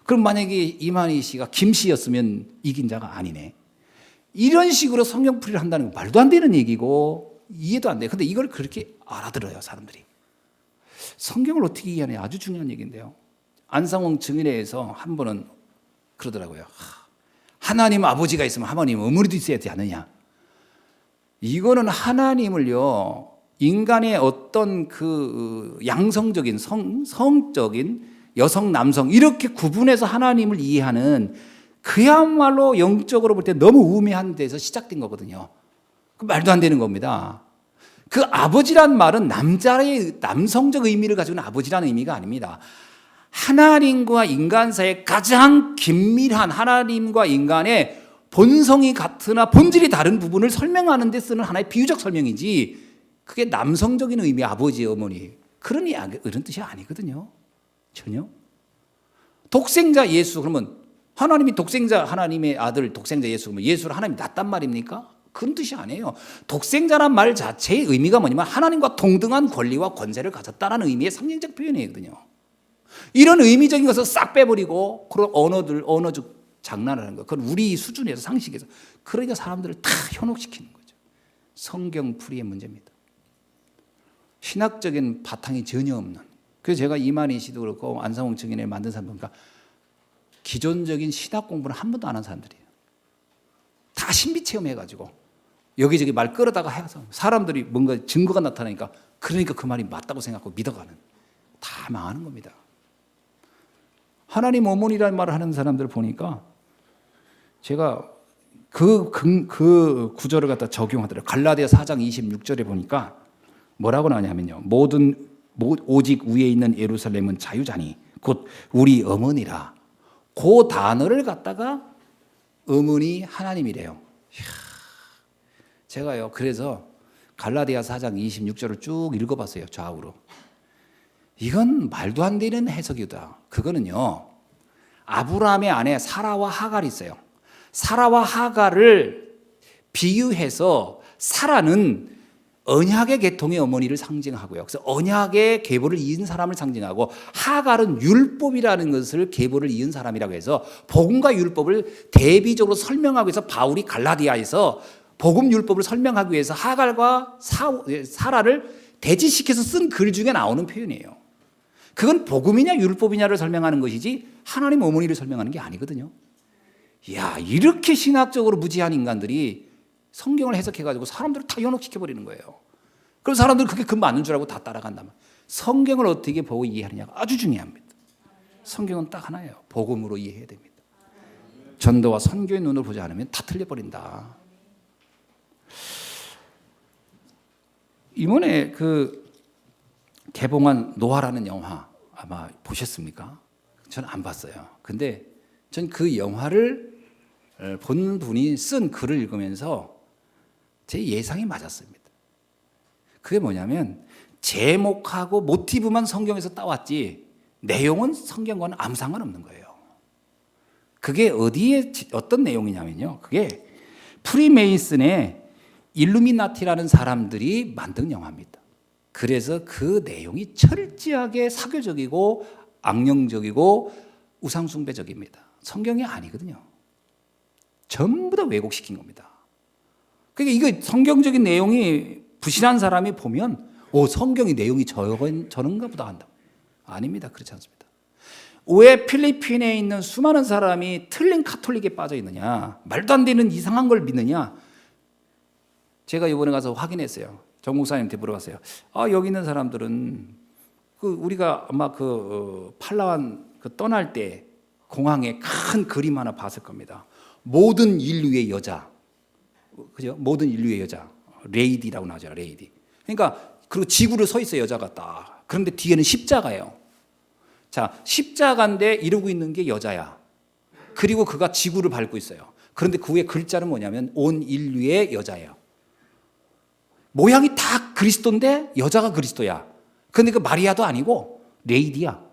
그럼 만약에 이만희 씨가 김 씨였으면 이긴 자가 아니네. 이런 식으로 성경풀이를 한다는 건 말도 안 되는 얘기고 이해도 안 돼요. 근데 이걸 그렇게 알아들어요 사람들이. 성경을 어떻게 이해하냐 아주 중요한 얘기인데요. 안상홍 증인회에서 한 번은 그러더라고요. 하나님 아버지가 있으면 하나님 어머니도 있어야 되지 않느냐. 이거는 하나님을요 인간의 어떤 그 양성적인 성적인 여성 남성 이렇게 구분해서 하나님을 이해하는 그야말로 영적으로 볼 때 너무 우매한 데서 시작된 거거든요. 그 말도 안 되는 겁니다. 그 아버지란 말은 남자의 남성적 의미를 가지고 있는 아버지라는 의미가 아닙니다. 하나님과 인간 사이의 가장 긴밀한 하나님과 인간의 본성이 같으나 본질이 다른 부분을 설명하는 데 쓰는 하나의 비유적 설명이지 그게 남성적인 의미 아버지 어머니 그런 뜻이 아니거든요. 전혀. 독생자 예수 그러면 하나님이 독생자 하나님의 아들 독생자 예수 그러면 예수를 하나님이 낳았단 말입니까? 그런 뜻이 아니에요. 독생자란 말 자체의 의미가 뭐냐면 하나님과 동등한 권리와 권세를 가졌다라는 의미의 상징적 표현이거든요. 이런 의미적인 것을 싹 빼버리고 그런 언어적 장난을 하는 거. 그건 우리 수준에서 상식에서. 그러니까 사람들을 다 현혹시키는 거죠. 성경풀이의 문제입니다. 신학적인 바탕이 전혀 없는. 그래서 제가 이만희 씨도 그렇고 안상홍 증인을 만든 사람 보니까 기존적인 신학 공부를 한 번도 안 한 사람들이에요. 다 신비 체험해가지고 여기저기 말 끌어다가 해서 사람들이 뭔가 증거가 나타나니까 그러니까 그 말이 맞다고 생각하고 믿어가는 다 망하는 겁니다. 하나님 어머니라는 말을 하는 사람들 보니까 제가 그 구절을 갖다 적용하더라고요. 갈라디아 4장 26절에 보니까 뭐라고 나오냐면요. 오직 위에 있는 예루살렘은 자유자니 곧 우리 어머니라. 그 단어를 갖다가 어머니 하나님이래요. 이야, 제가요. 그래서 갈라디아 4장 26절을 쭉 읽어봤어요. 좌우로. 이건 말도 안 되는 해석이다. 그거는요. 아브라함의 아내 사라와 하갈이 있어요. 사라와 하갈을 비유해서 사라는 언약의 계통의 어머니를 상징하고요. 그래서 언약의 계보를 이은 사람을 상징하고 하갈은 율법이라는 것을 계보를 이은 사람이라고 해서 복음과 율법을 대비적으로 설명하기 위해서 바울이 갈라디아에서 복음 율법을 설명하기 위해서 하갈과 사라를 대치시켜서 쓴 글 중에 나오는 표현이에요. 그건 복음이냐 율법이냐를 설명하는 것이지 하나님 어머니를 설명하는 게 아니거든요. 이야, 이렇게 신학적으로 무지한 인간들이 성경을 해석해가지고 사람들을 다 현혹시켜버리는 거예요. 그럼 사람들은 그게 그 맞는 줄 알고 다 따라간다면 성경을 어떻게 보고 이해하느냐가 아주 중요합니다. 성경은 딱 하나예요. 복음으로 이해해야 됩니다. 전도와 선교의 눈으로 보지 않으면 다 틀려버린다. 이번에 그 개봉한 노아라는 영화 아마 보셨습니까? 저는 안 봤어요. 근데 전 그 영화를 본 분이 쓴 글을 읽으면서 제 예상이 맞았습니다. 그게 뭐냐면 제목하고 모티브만 성경에서 따왔지 내용은 성경과는 아무 상관없는 거예요. 그게 어떤 내용이냐면요. 그게 프리메이슨의 일루미나티라는 사람들이 만든 영화입니다. 그래서 그 내용이 철저하게 사교적이고 악령적이고 우상숭배적입니다. 성경이 아니거든요. 전부 다 왜곡시킨 겁니다. 그러니까 이거 성경적인 내용이 부실한 사람이 보면 성경의 내용이 저런가 보다 한다. 아닙니다. 그렇지 않습니다. 왜 필리핀에 있는 수많은 사람이 틀린 카톨릭에 빠져 있느냐, 말도 안 되는 이상한 걸 믿느냐. 제가 이번에 가서 확인했어요. 정 목사님한테 물어봤어요. 여기 있는 사람들은 우리가 아마 팔라완 떠날 때 공항에 큰 그림 하나 봤을 겁니다. 모든 인류의 여자, 그죠? 모든 인류의 여자, 레이디라고 나오죠, 레이디. 그러니까 그리고 지구를 서 있어요, 여자가 딱. 그런데 뒤에는 십자가예요. 자, 십자가인데 이러고 있는 게 여자야. 그리고 그가 지구를 밟고 있어요. 그런데 그 위에 글자는 뭐냐면 온 인류의 여자예요. 모양이 다 그리스도인데 여자가 그리스도야. 그런데 그 마리아도 아니고 레이디야.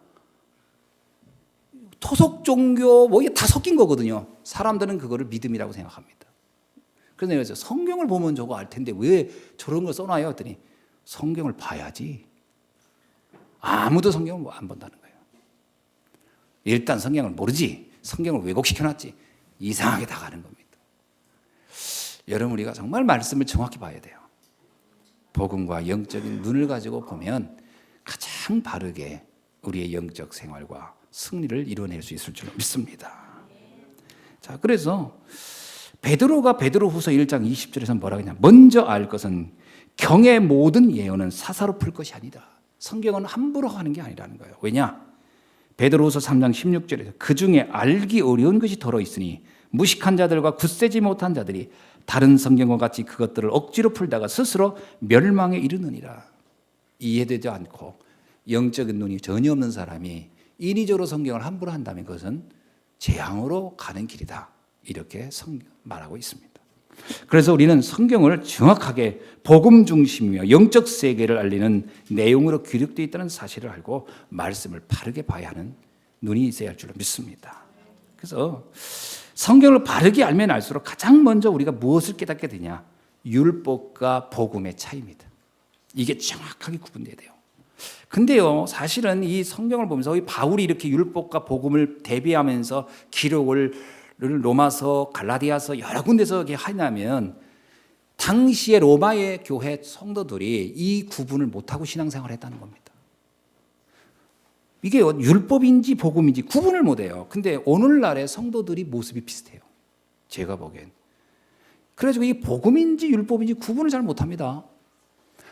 토속 종교 이게 다 섞인 거거든요. 사람들은 그거를 믿음이라고 생각합니다. 그래서 내가 성경을 보면 저거 알 텐데 왜 저런 걸 써놔요? 했더니 성경을 봐야지. 아무도 성경을 안 본다는 거예요. 일단 성경을 모르지. 성경을 왜곡시켜놨지. 이상하게 다 가는 겁니다. 여러분, 우리가 정말 말씀을 정확히 봐야 돼요. 복음과 영적인 눈을 가지고 보면 가장 바르게 우리의 영적 생활과 승리를 이뤄낼 수 있을 줄 믿습니다. 자, 그래서 베드로가 베드로후서 1장 20절에서 뭐라고 했냐? 먼저 알 것은 경의 모든 예언은 사사로 풀 것이 아니다. 성경은 함부로 하는 게 아니라는 거예요. 왜냐? 베드로후서 3장 16절에서 그 중에 알기 어려운 것이 더러 있으니 무식한 자들과 굳세지 못한 자들이 다른 성경과 같이 그것들을 억지로 풀다가 스스로 멸망에 이르느니라. 이해되지 않고 영적인 눈이 전혀 없는 사람이 인위적으로 성경을 함부로 한다면 그것은 재앙으로 가는 길이다. 이렇게 말하고 있습니다. 그래서 우리는 성경을 정확하게 복음 중심이며 영적 세계를 알리는 내용으로 기록되어 있다는 사실을 알고 말씀을 바르게 봐야 하는 눈이 있어야 할 줄로 믿습니다. 그래서 성경을 바르게 알면 알수록 가장 먼저 우리가 무엇을 깨닫게 되냐? 율법과 복음의 차이입니다. 이게 정확하게 구분돼야 돼요. 근데요, 사실은 이 성경을 보면서 바울이 이렇게 율법과 복음을 대비하면서 기록을 로마서, 갈라디아서 여러 군데서 이렇게 하냐면 당시에 로마의 교회 성도들이 이 구분을 못하고 신앙생활을 했다는 겁니다. 이게 율법인지 복음인지 구분을 못해요. 근데 오늘날의 성도들이 모습이 비슷해요. 제가 보기엔. 그래가지고 이 복음인지 율법인지 구분을 잘 못합니다.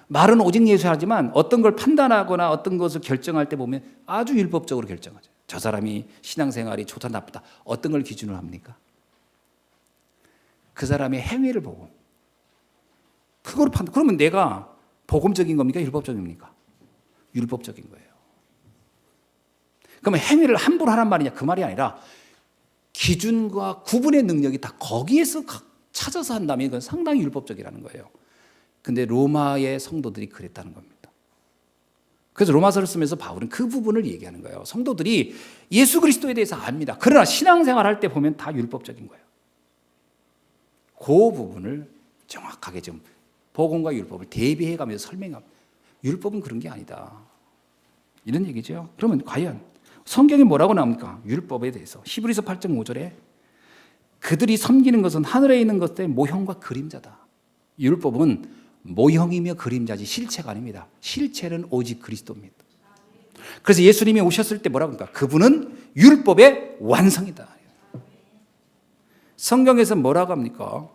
말은 오직 예수하지만 어떤 걸 판단하거나 어떤 것을 결정할 때 보면 아주 율법적으로 결정하죠. 저 사람이 신앙생활이 좋다 나쁘다 어떤 걸 기준으로 합니까? 그 사람의 행위를 보고 그걸 판단. 그러면 내가 복음적인 겁니까? 율법적입니까? 율법적인 거예요. 그러면 행위를 함부로 하란 말이냐? 그 말이 아니라 기준과 구분의 능력이 다 거기에서 찾아서 한다면 이건 상당히 율법적이라는 거예요. 근데 로마의 성도들이 그랬다는 겁니다. 그래서 로마서를 쓰면서 바울은 그 부분을 얘기하는 거예요. 성도들이 예수 그리스도에 대해서 압니다. 그러나 신앙생활 할 때 보면 다 율법적인 거예요. 그 부분을 정확하게 좀 복음과 율법을 대비해 가면서 설명합니다. 율법은 그런 게 아니다. 이런 얘기죠. 그러면 과연 성경에 뭐라고 나옵니까? 율법에 대해서. 히브리서 8.5절에 그들이 섬기는 것은 하늘에 있는 것의 모형과 그림자다. 율법은 모형이며 그림자지 실체가 아닙니다. 실체는 오직 그리스도입니다. 그래서 예수님이 오셨을 때 뭐라고 합니까? 그분은 율법의 완성이다. 성경에서 뭐라고 합니까?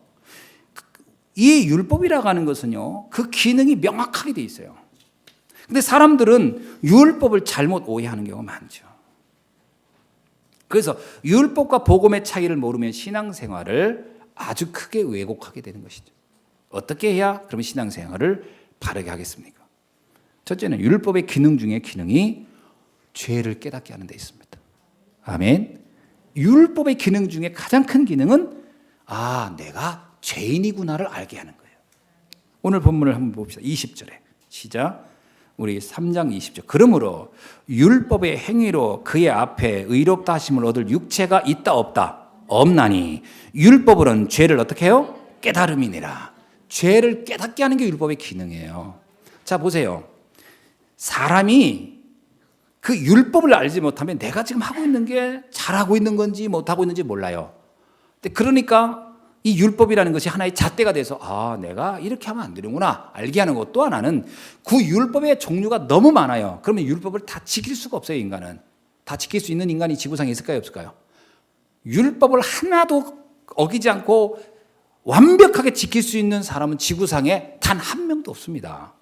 이 율법이라고 하는 것은요, 그 기능이 명확하게 돼 있어요. 근데 사람들은 율법을 잘못 오해하는 경우가 많죠. 그래서 율법과 복음의 차이를 모르면 신앙생활을 아주 크게 왜곡하게 되는 것이죠. 어떻게 해야 그러면 신앙생활을 바르게 하겠습니까? 첫째는 율법의 기능 중에 기능이 죄를 깨닫게 하는 데 있습니다. 아멘. 율법의 기능 중에 가장 큰 기능은 내가 죄인이구나를 알게 하는 거예요. 오늘 본문을 한번 봅시다. 20절에 시작. 우리 3장 20절. 그러므로 율법의 행위로 그의 앞에 의롭다 하심을 얻을 육체가 있다 없다? 없나니 율법으로는 죄를 어떻게 해요? 깨달음이니라. 죄를 깨닫게 하는 게 율법의 기능이에요. 자, 보세요. 사람이 그 율법을 알지 못하면 내가 지금 하고 있는 게 잘하고 있는 건지 못하고 있는지 몰라요. 그러니까 이 율법이라는 것이 하나의 잣대가 돼서 내가 이렇게 하면 안 되는구나 알게 하는 것. 또 하나는 그 율법의 종류가 너무 많아요. 그러면 율법을 다 지킬 수가 없어요. 인간은. 다 지킬 수 있는 인간이 지구상에 있을까요? 없을까요? 율법을 하나도 어기지 않고 완벽하게 지킬 수 있는 사람은 지구상에 단 한 명도 없습니다.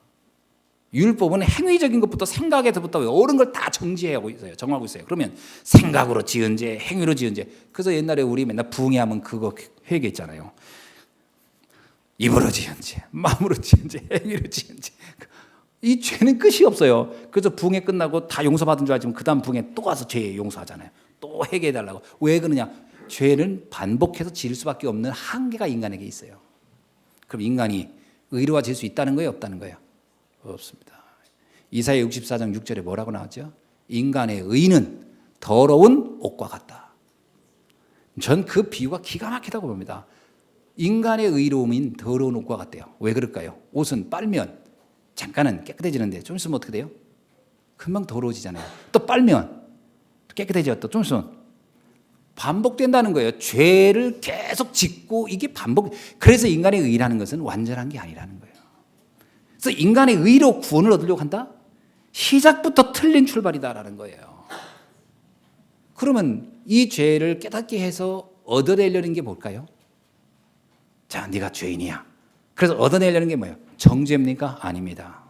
율법은 행위적인 것부터 생각에서부터 옳은 걸 다 정지하고 있어요. 정하고 있어요. 그러면 생각으로 지은 죄, 행위로 지은 죄. 그래서 옛날에 우리 맨날 부흥회하면 그거 회개했잖아요. 입으로 지은 죄, 마음으로 지은 죄, 행위로 지은 죄. 이 죄는 끝이 없어요. 그래서 부흥회 끝나고 다 용서받은 줄 알지만 그 다음 부흥회 또 가서 죄 용서하잖아요. 또 회개해달라고. 왜 그러냐? 죄는 반복해서 지을 수밖에 없는 한계가 인간에게 있어요. 그럼 인간이 의로워질 수 있다는 거예요? 없다는 거예요? 없습니다. 이사야 64장 6절에 뭐라고 나왔죠? 인간의 의는 더러운 옷과 같다. 전 그 비유가 기가 막히다고 봅니다. 인간의 의로움인 더러운 옷과 같대요. 왜 그럴까요? 옷은 빨면 잠깐은 깨끗해지는데 좀 있으면 어떻게 돼요? 금방 더러워지잖아요. 또 빨면 깨끗해져. 또 좀 있으면 반복된다는 거예요. 죄를 계속 짓고 이게 반복. 그래서 인간의 의라는 것은 완전한 게 아니라는 거예요. 그래서 인간의 의로 구원을 얻으려고 한다? 시작부터 틀린 출발이다라는 거예요. 그러면 이 죄를 깨닫게 해서 얻어내려는 게 뭘까요? 자, 네가 죄인이야. 그래서 얻어내려는 게 뭐예요? 정죄입니까? 아닙니다.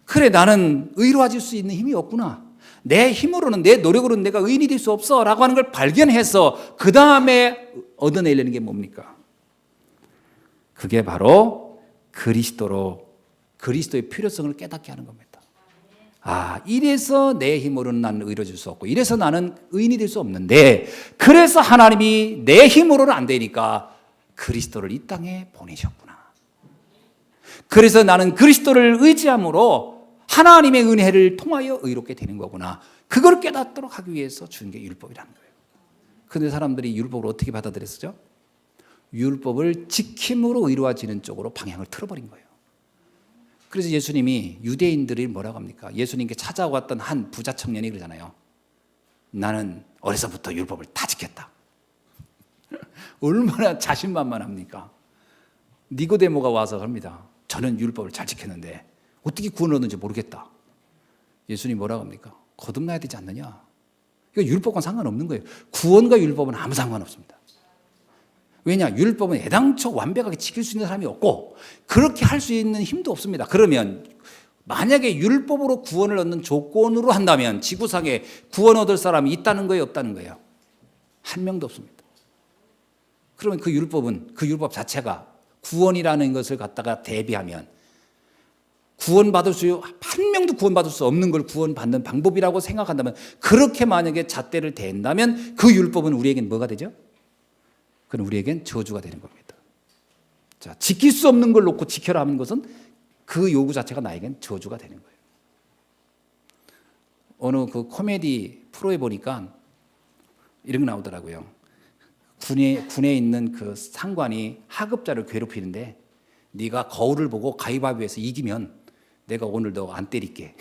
그래, 나는 의로워질 수 있는 힘이 없구나. 내 힘으로는, 내 노력으로는 내가 의인이 될 수 없어 라고 하는 걸 발견해서 그 다음에 얻어내려는 게 뭡니까? 그게 바로 그리스도의 필요성을 깨닫게 하는 겁니다. 이래서 내 힘으로는 나는 의로워질 수 없고 이래서 나는 의인이 될 수 없는데 그래서 하나님이 내 힘으로는 안 되니까 그리스도를 이 땅에 보내셨구나. 그래서 나는 그리스도를 의지함으로 하나님의 은혜를 통하여 의롭게 되는 거구나. 그걸 깨닫도록 하기 위해서 준 게 율법이라는 거예요. 그런데 사람들이 율법을 어떻게 받아들였죠? 율법을 지킴으로 의로워지는 쪽으로 방향을 틀어버린 거예요. 그래서 예수님이 유대인들이 뭐라고 합니까? 예수님께 찾아왔던 한 부자 청년이 그러잖아요. 나는 어려서부터 율법을 다 지켰다. 얼마나 자신만만합니까? 니고데모가 와서 합니다. 저는 율법을 잘 지켰는데 어떻게 구원을 얻는지 모르겠다. 예수님이 뭐라고 합니까? 거듭나야 되지 않느냐? 이거 율법과 상관없는 거예요. 구원과 율법은 아무 상관없습니다. 왜냐? 율법은 애당초 완벽하게 지킬 수 있는 사람이 없고 그렇게 할 수 있는 힘도 없습니다. 그러면 만약에 율법으로 구원을 얻는 조건으로 한다면 지구상에 구원 얻을 사람이 있다는 거예요? 없다는 거예요? 한 명도 없습니다. 그러면 그 율법 자체가 구원이라는 것을 갖다가 대비하면 구원받을 한 명도 구원받을 수 없는 걸 구원받는 방법이라고 생각한다면, 그렇게 만약에 잣대를 댄다면 그 율법은 우리에겐 뭐가 되죠? 그건 우리에겐 저주가 되는 겁니다. 자, 지킬 수 없는 걸 놓고 지켜라 하는 것은 그 요구 자체가 나에겐 저주가 되는 거예요. 어느 그 코미디 프로에 보니까 이런 거 나오더라고요. 군에 있는 그 상관이 하급자를 괴롭히는데, 네가 거울을 보고 가위바위보에서 이기면 내가 오늘 너 안 때릴게.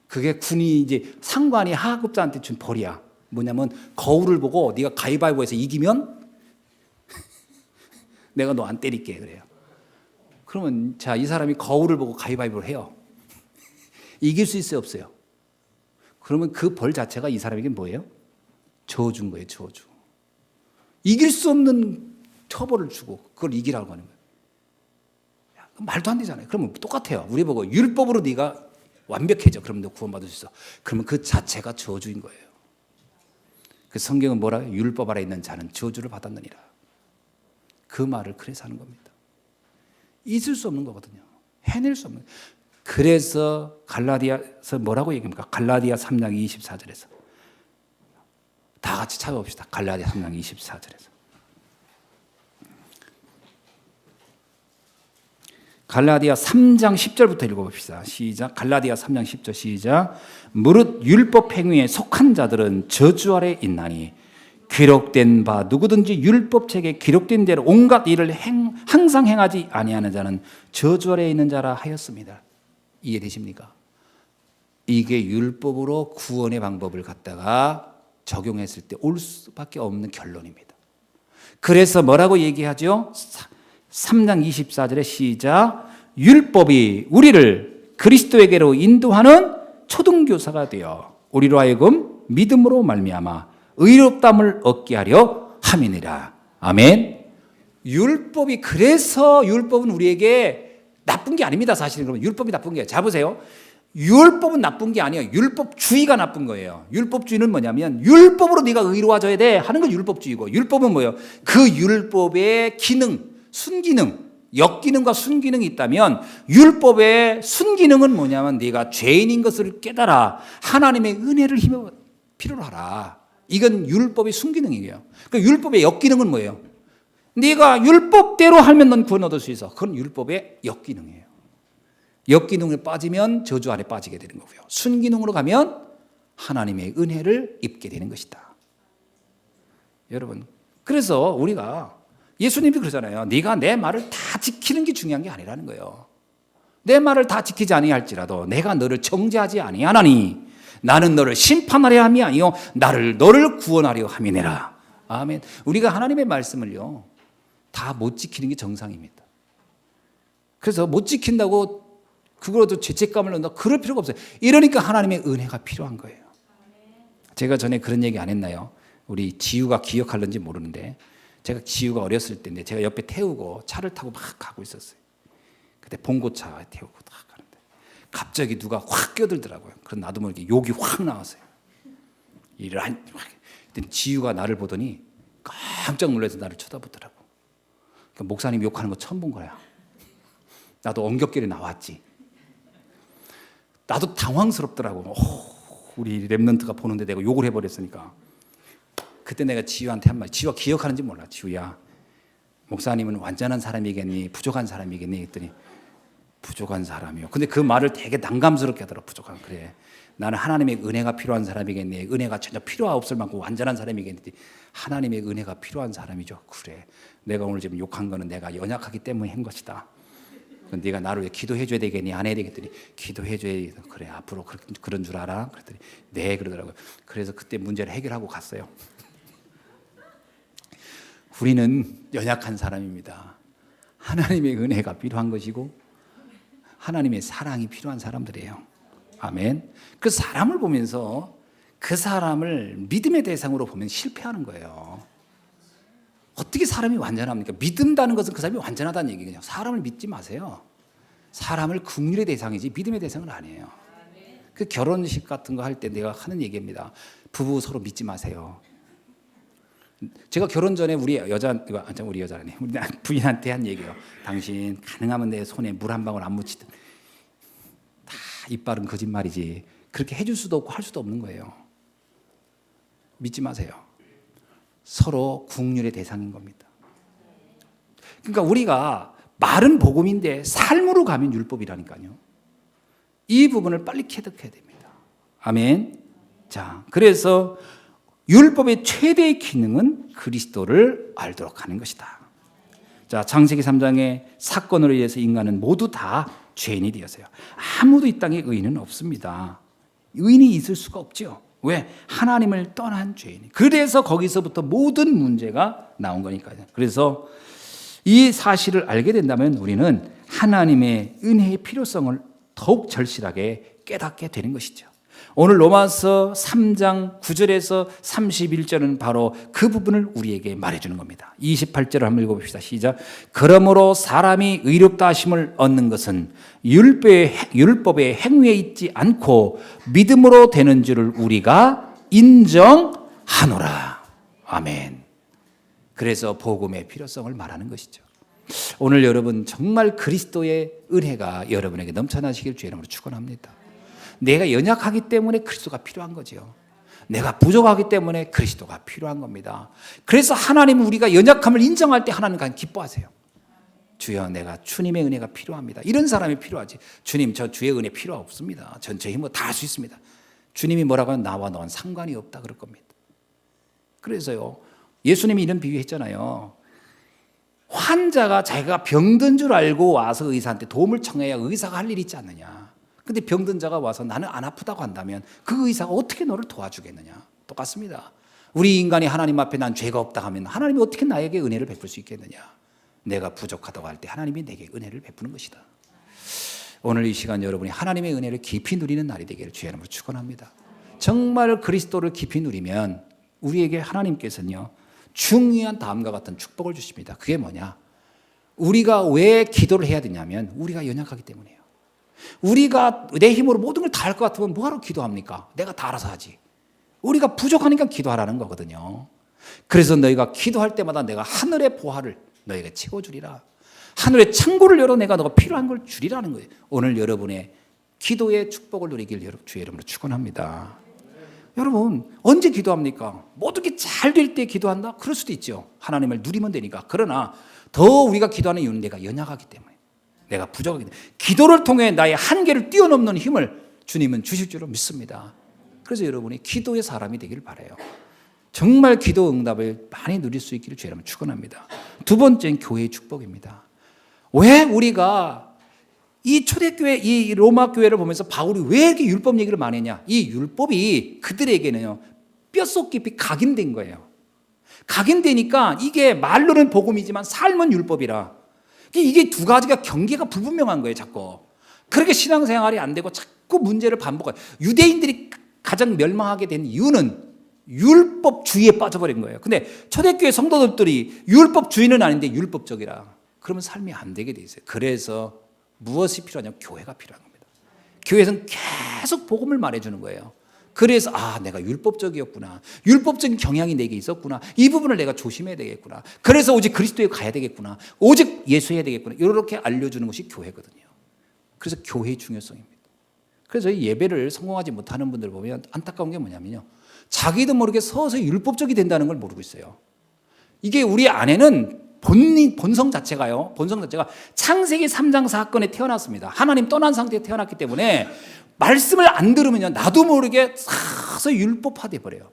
그게 군이 이제 상관이 하급자한테 준 벌이야. 뭐냐면 거울을 보고 네가 가위바위보에서 이기면 내가 너 안 때릴게 그래요. 그러면 자, 이 사람이 거울을 보고 가위바위보를 해요. 이길 수 있어요, 없어요? 그러면 그 벌 자체가 이 사람에게 뭐예요? 저주인 거예요, 저주. 이길 수 없는 처벌을 주고 그걸 이기라고 하는 거예요. 말도 안 되잖아요. 그러면 똑같아요. 우리 보고 율법으로 네가 완벽해져. 그러면 너 구원받을 수 있어. 그러면 그 자체가 저주인 거예요. 그 성경은 뭐라고 해요? 율법 아래 있는 자는 저주를 받았느니라. 그 말을 그래서 하는 겁니다. 있을 수 없는 거거든요. 해낼 수 없는. 그래서 갈라디아서 뭐라고 얘기합니까? 갈라디아 3장 24절에서 다 같이 찾아봅시다. 갈라디아 3장 24절에서 갈라디아 3장 10절부터 읽어봅시다. 시작. 갈라디아 3장 10절 시작. 무릇 율법 행위에 속한 자들은 저주 아래 있나니 기록된 바 누구든지 율법책에 기록된 대로 온갖 일을 항상 행하지 아니하는 자는 저주 아래 있는 자라 하였습니다. 이해되십니까? 이게 율법으로 구원의 방법을 갖다가 적용했을 때 올 수밖에 없는 결론입니다. 그래서 뭐라고 얘기하죠? 3장 24절에 시작. 율법이 우리를 그리스도에게로 인도하는 초등교사가 되어 우리로 하여금 믿음으로 말미암아 의롭다함을 얻게 하려 함이니라. 아멘. 율법이, 그래서 율법은 우리에게 나쁜 게 아닙니다. 사실은. 그러면 율법이 나쁜 게, 자 보세요. 율법은 나쁜 게 아니에요. 율법주의가 나쁜 거예요. 율법주의는 뭐냐면 율법으로 네가 의로워져야 돼 하는 건 율법주의고, 율법은 뭐예요? 그 율법의 기능, 순기능, 역기능과 순기능이 있다면, 율법의 순기능은 뭐냐면 네가 죄인인 것을 깨달아 하나님의 은혜를 힘을 필요로 하라. 이건 율법의 순기능이에요. 그 율법의 역기능은 뭐예요? 네가 율법대로 하면 넌 구원 얻을 수 있어. 그건 율법의 역기능이에요. 역기능을 빠지면 저주 아래 빠지게 되는 거고요. 순기능으로 가면 하나님의 은혜를 입게 되는 것이다. 여러분, 그래서 우리가, 예수님이 그러잖아요. 네가 내 말을 다 지키는 게 중요한 게 아니라는 거예요. 내 말을 다 지키지 아니할지라도 내가 너를 정죄하지 아니하나니 나는 너를 심판하려 함이 아니요 너를 구원하려 함이니라. 아멘. 우리가 하나님의 말씀을요 다 못 지키는 게 정상입니다. 그래서 못 지킨다고 그거라도 죄책감을 넣는다, 그럴 필요가 없어요. 이러니까 하나님의 은혜가 필요한 거예요. 제가 전에 그런 얘기 안 했나요? 우리 지우가 기억할는지 모르는데, 제가 지우가 어렸을 때인데 제가 옆에 태우고 차를 타고 막 가고 있었어요. 그때 봉고차에 태우고 딱 가는데 갑자기 누가 확 껴들더라고요. 그래서 나도 모르게 욕이 확 나왔어요. 지우가 나를 보더니 깜짝 놀라서 나를 쳐다보더라고. 그러니까 목사님 욕하는 거 처음 본 거야. 나도 엉겹결에 나왔지. 나도 당황스럽더라고. 우리 랩런트가 보는데 내가 욕을 해버렸으니까. 그때 내가 지우한테 한 말, 지우가 기억하는지 몰라. 지우야, 목사님은 완전한 사람이겠니? 부족한 사람이겠니? 했더니 부족한 사람이요. 근데 그 말을 되게 난감스럽게 하더라. 부족한. 그래, 나는 하나님의 은혜가 필요한 사람이겠니? 은혜가 전혀 필요 없을 만큼 완전한 사람이겠니? 하나님의 은혜가 필요한 사람이죠. 그래, 내가 오늘 지금 욕한 거는 내가 연약하기 때문에 한 것이다. 네가 나를 왜 기도해 줘야 되겠니? 안 해야 되겠더니 기도해 줘야 돼. 그래, 앞으로 그런 줄 알아? 그랬더니 네, 그러더라고요. 그래서 그때 문제를 해결하고 갔어요. 우리는 연약한 사람입니다. 하나님의 은혜가 필요한 것이고 하나님의 사랑이 필요한 사람들이에요. 아멘. 그 사람을 보면서 그 사람을 믿음의 대상으로 보면 실패하는 거예요. 어떻게 사람이 완전합니까? 믿는다는 것은 그 사람이 완전하다는 얘기거든요. 사람을 믿지 마세요. 사람을 긍휼의 대상이지 믿음의 대상은 아니에요. 그 결혼식 같은 거 할 때 내가 하는 얘기입니다. 부부 서로 믿지 마세요. 제가 결혼 전에 우리 여자라니 우리 부인한테 한 얘기예요. 당신 가능하면 내 손에 물 한 방울 안 묻히든 다 이빨은 거짓말이지. 그렇게 해줄 수도 없고 할 수도 없는 거예요. 믿지 마세요. 서로 국률의 대상인 겁니다. 그러니까 우리가 말은 복음인데 삶으로 가면 율법이라니까요. 이 부분을 빨리 캐득해야 됩니다. 아멘. 자, 그래서 율법의 최대의 기능은 그리스도를 알도록 하는 것이다. 자, 창세기 3장의 사건으로 인해서 인간은 모두 다 죄인이 되었어요. 아무도 이 땅에 의인은 없습니다. 의인이 있을 수가 없죠. 왜? 하나님을 떠난 죄인. 그래서 거기서부터 모든 문제가 나온 거니까요. 그래서 이 사실을 알게 된다면 우리는 하나님의 은혜의 필요성을 더욱 절실하게 깨닫게 되는 것이죠. 오늘 로마서 3장 9절에서 31절은 바로 그 부분을 우리에게 말해주는 겁니다. 28절을 한번 읽어봅시다. 시작. 그러므로 사람이 의롭다 하심을 얻는 것은 율법의 행위에 있지 않고 믿음으로 되는 줄을 우리가 인정하노라. 아멘. 그래서 복음의 필요성을 말하는 것이죠. 오늘 여러분 정말 그리스도의 은혜가 여러분에게 넘쳐나시길 주의 이름으로 축원합니다. 내가 연약하기 때문에 그리스도가 필요한 거죠. 내가 부족하기 때문에 그리스도가 필요한 겁니다. 그래서 하나님은 우리가 연약함을 인정할 때 하나님과 기뻐하세요. 주여, 내가 주님의 은혜가 필요합니다. 이런 사람이 필요하지. 주님, 저 주의 은혜 필요 없습니다. 전 제 힘으로 다 할 수 있습니다. 주님이 뭐라고 하면 나와 너는 상관이 없다 그럴 겁니다. 그래서요, 예수님이 이런 비유 했잖아요. 환자가 자기가 병든 줄 알고 와서 의사한테 도움을 청해야 의사가 할 일이 있지 않느냐. 근데 병든 자가 와서 나는 안 아프다고 한다면 그 의사가 어떻게 너를 도와주겠느냐. 똑같습니다. 우리 인간이 하나님 앞에 난 죄가 없다 하면 하나님이 어떻게 나에게 은혜를 베풀 수 있겠느냐. 내가 부족하다고 할 때 하나님이 내게 은혜를 베푸는 것이다. 오늘 이 시간 여러분이 하나님의 은혜를 깊이 누리는 날이 되기를 주의 이름으로 축원합니다. 정말 그리스도를 깊이 누리면 우리에게 하나님께서는요, 중요한 다음과 같은 축복을 주십니다. 그게 뭐냐? 우리가 왜 기도를 해야 되냐면 우리가 연약하기 때문이에요. 우리가 내 힘으로 모든 걸 다 할 것 같으면 뭐하러 기도합니까? 내가 다 알아서 하지. 우리가 부족하니까 기도하라는 거거든요. 그래서 너희가 기도할 때마다 내가 하늘의 보화를 너희에게 채워주리라. 하늘의 창고를 열어 내가 너가 필요한 걸 주리라는 거예요. 오늘 여러분의 기도의 축복을 누리길 주의 이름으로 축원합니다. 여러분 언제 기도합니까? 모든 게 잘 될 때 기도한다? 그럴 수도 있죠. 하나님을 누리면 되니까. 그러나 더 우리가 기도하는 이유는 내가 연약하기 때문에, 내가 부족하기 때문에, 기도를 통해 나의 한계를 뛰어넘는 힘을 주님은 주실 줄로 믿습니다. 그래서 여러분이 기도의 사람이 되기를 바라요. 정말 기도 응답을 많이 누릴 수 있기를 주의 이름으로 축원합니다. 두 번째는 교회의 축복입니다. 왜 우리가 이 초대교회, 이 로마 교회를 보면서 바울이 왜 이렇게 율법 얘기를 많이 했냐? 이 율법이 그들에게는요, 뼛속 깊이 각인된 거예요. 각인되니까 이게 말로는 복음이지만 삶은 율법이라. 이게 두 가지가 경계가 불분명한 거예요, 자꾸. 그렇게 신앙생활이 안 되고 자꾸 문제를 반복해요. 유대인들이 가장 멸망하게 된 이유는 율법주의에 빠져버린 거예요. 근데 초대교회 성도들이 율법주의는 아닌데 율법적이라. 그러면 삶이 안 되게 돼 있어요. 그래서 무엇이 필요하냐면 교회가 필요한 겁니다. 교회에서는 계속 복음을 말해주는 거예요. 그래서 내가 율법적이었구나. 율법적인 경향이 내게 있었구나. 이 부분을 내가 조심해야 되겠구나. 그래서 오직 그리스도에 가야 되겠구나. 오직 예수해야 되겠구나. 이렇게 알려주는 것이 교회거든요. 그래서 교회의 중요성입니다. 그래서 이 예배를 성공하지 못하는 분들 보면 안타까운 게 뭐냐면요, 자기도 모르게 서서히 율법적이 된다는 걸 모르고 있어요. 이게 우리 안에는 본성 자체가 창세기 3장 사건에 태어났습니다. 하나님 떠난 상태에 태어났기 때문에 말씀을 안 들으면요, 나도 모르게 서서히 율법화돼 버려요.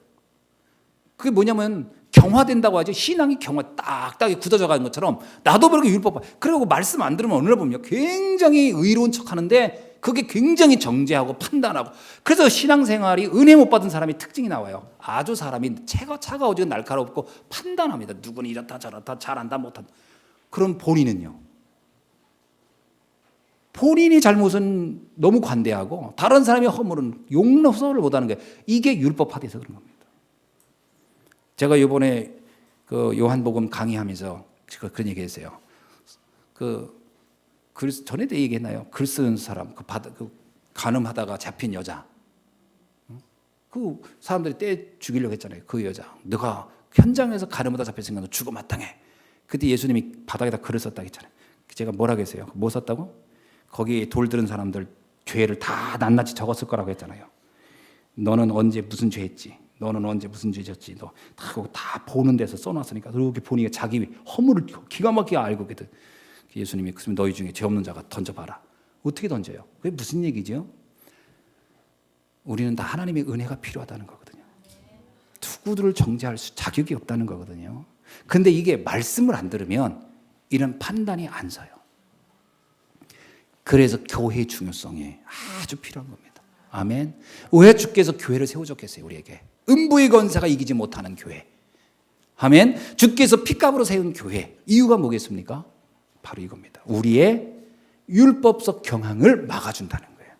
그게 뭐냐면 경화된다고 하죠. 신앙이 딱딱이 굳어져 가는 것처럼 나도 모르게 율법화. 그리고 말씀 안 들으면 어느 날 보면 굉장히 의로운 척하는데 그게 굉장히 정죄하고 판단하고. 그래서 신앙생활이 은혜 못 받은 사람이 특징이 나와요. 아주 사람이 차가워지고 날카롭고 판단합니다. 누구는 이렇다 저렇다 잘한다 못한다. 그럼 본인은요, 본인이 잘못은 너무 관대하고 다른 사람의 허물은 용서를 못하는 거예요. 이게 율법화돼서 그런 겁니다. 제가 이번에 그 요한복음 강의하면서 그런 얘기했어요. 전에도 얘기했나요? 글 쓰는 사람, 간음하다가 잡힌 여자, 그 사람들이 떼 죽이려고 했잖아요. 그 여자, 너가 현장에서 가늠하다 잡혔으니까 너 죽어 마땅해. 그때 예수님이 바닥에다 글을 썼다고 했잖아요. 제가 뭐라고 했어요? 뭐 썼다고? 거기 돌 들은 사람들 죄를 다 낱낱이 적었을 거라고 했잖아요. 너는 언제 무슨 죄 했지? 너는 언제 무슨 죄 졌지? 너 다 보는 데서 써놨으니까 그렇게 보니까 자기 허물을 기가 막히게 알고 있거든. 예수님이 그러면 너희 중에 죄 없는 자가 던져봐라. 어떻게 던져요? 그게 무슨 얘기죠? 우리는 다 하나님의 은혜가 필요하다는 거거든요. 투구들을 정죄할 자격이 없다는 거거든요. 근데 이게 말씀을 안 들으면 이런 판단이 안 서요. 그래서 교회의 중요성이 아주 필요한 겁니다. 아멘. 왜 주께서 교회를 세워줬겠어요? 우리에게 음부의 권세가 이기지 못하는 교회. 아멘. 주께서 핏값으로 세운 교회. 이유가 뭐겠습니까? 바로 이겁니다. 우리의 율법적 경향을 막아준다는 거예요.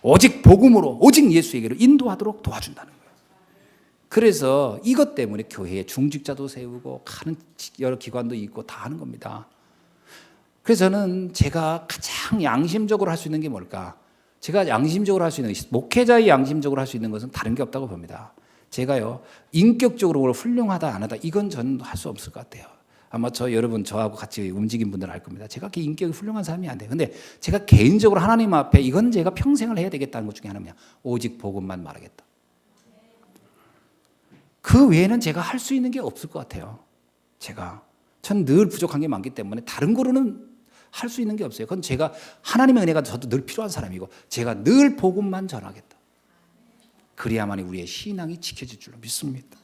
오직 복음으로, 오직 예수에게로 인도하도록 도와준다는 거예요. 그래서 이것 때문에 교회에 중직자도 세우고 하는 여러 기관도 있고 다 하는 겁니다. 그래서 저는 제가 가장 양심적으로 할 수 있는 게 뭘까? 제가 양심적으로 할 수 있는, 목회자의 양심적으로 할 수 있는 것은 다른 게 없다고 봅니다. 제가요, 인격적으로 훌륭하다 안 하다 이건 저는 할 수 없을 것 같아요. 아마 여러분 저하고 같이 움직인 분들은 알 겁니다. 제가 그렇게 인격이 훌륭한 사람이 안 돼요. 근데 제가 개인적으로 하나님 앞에 이건 제가 평생을 해야 되겠다는 것 중에 하나입니다. 오직 복음만 말하겠다. 그 외에는 제가 할 수 있는 게 없을 것 같아요. 전 늘 부족한 게 많기 때문에 다른 거로는 할 수 있는 게 없어요. 그건 제가 하나님의 은혜가 저도 늘 필요한 사람이고 제가 늘 복음만 전하겠다. 그래야만 우리의 신앙이 지켜질 줄로 믿습니다.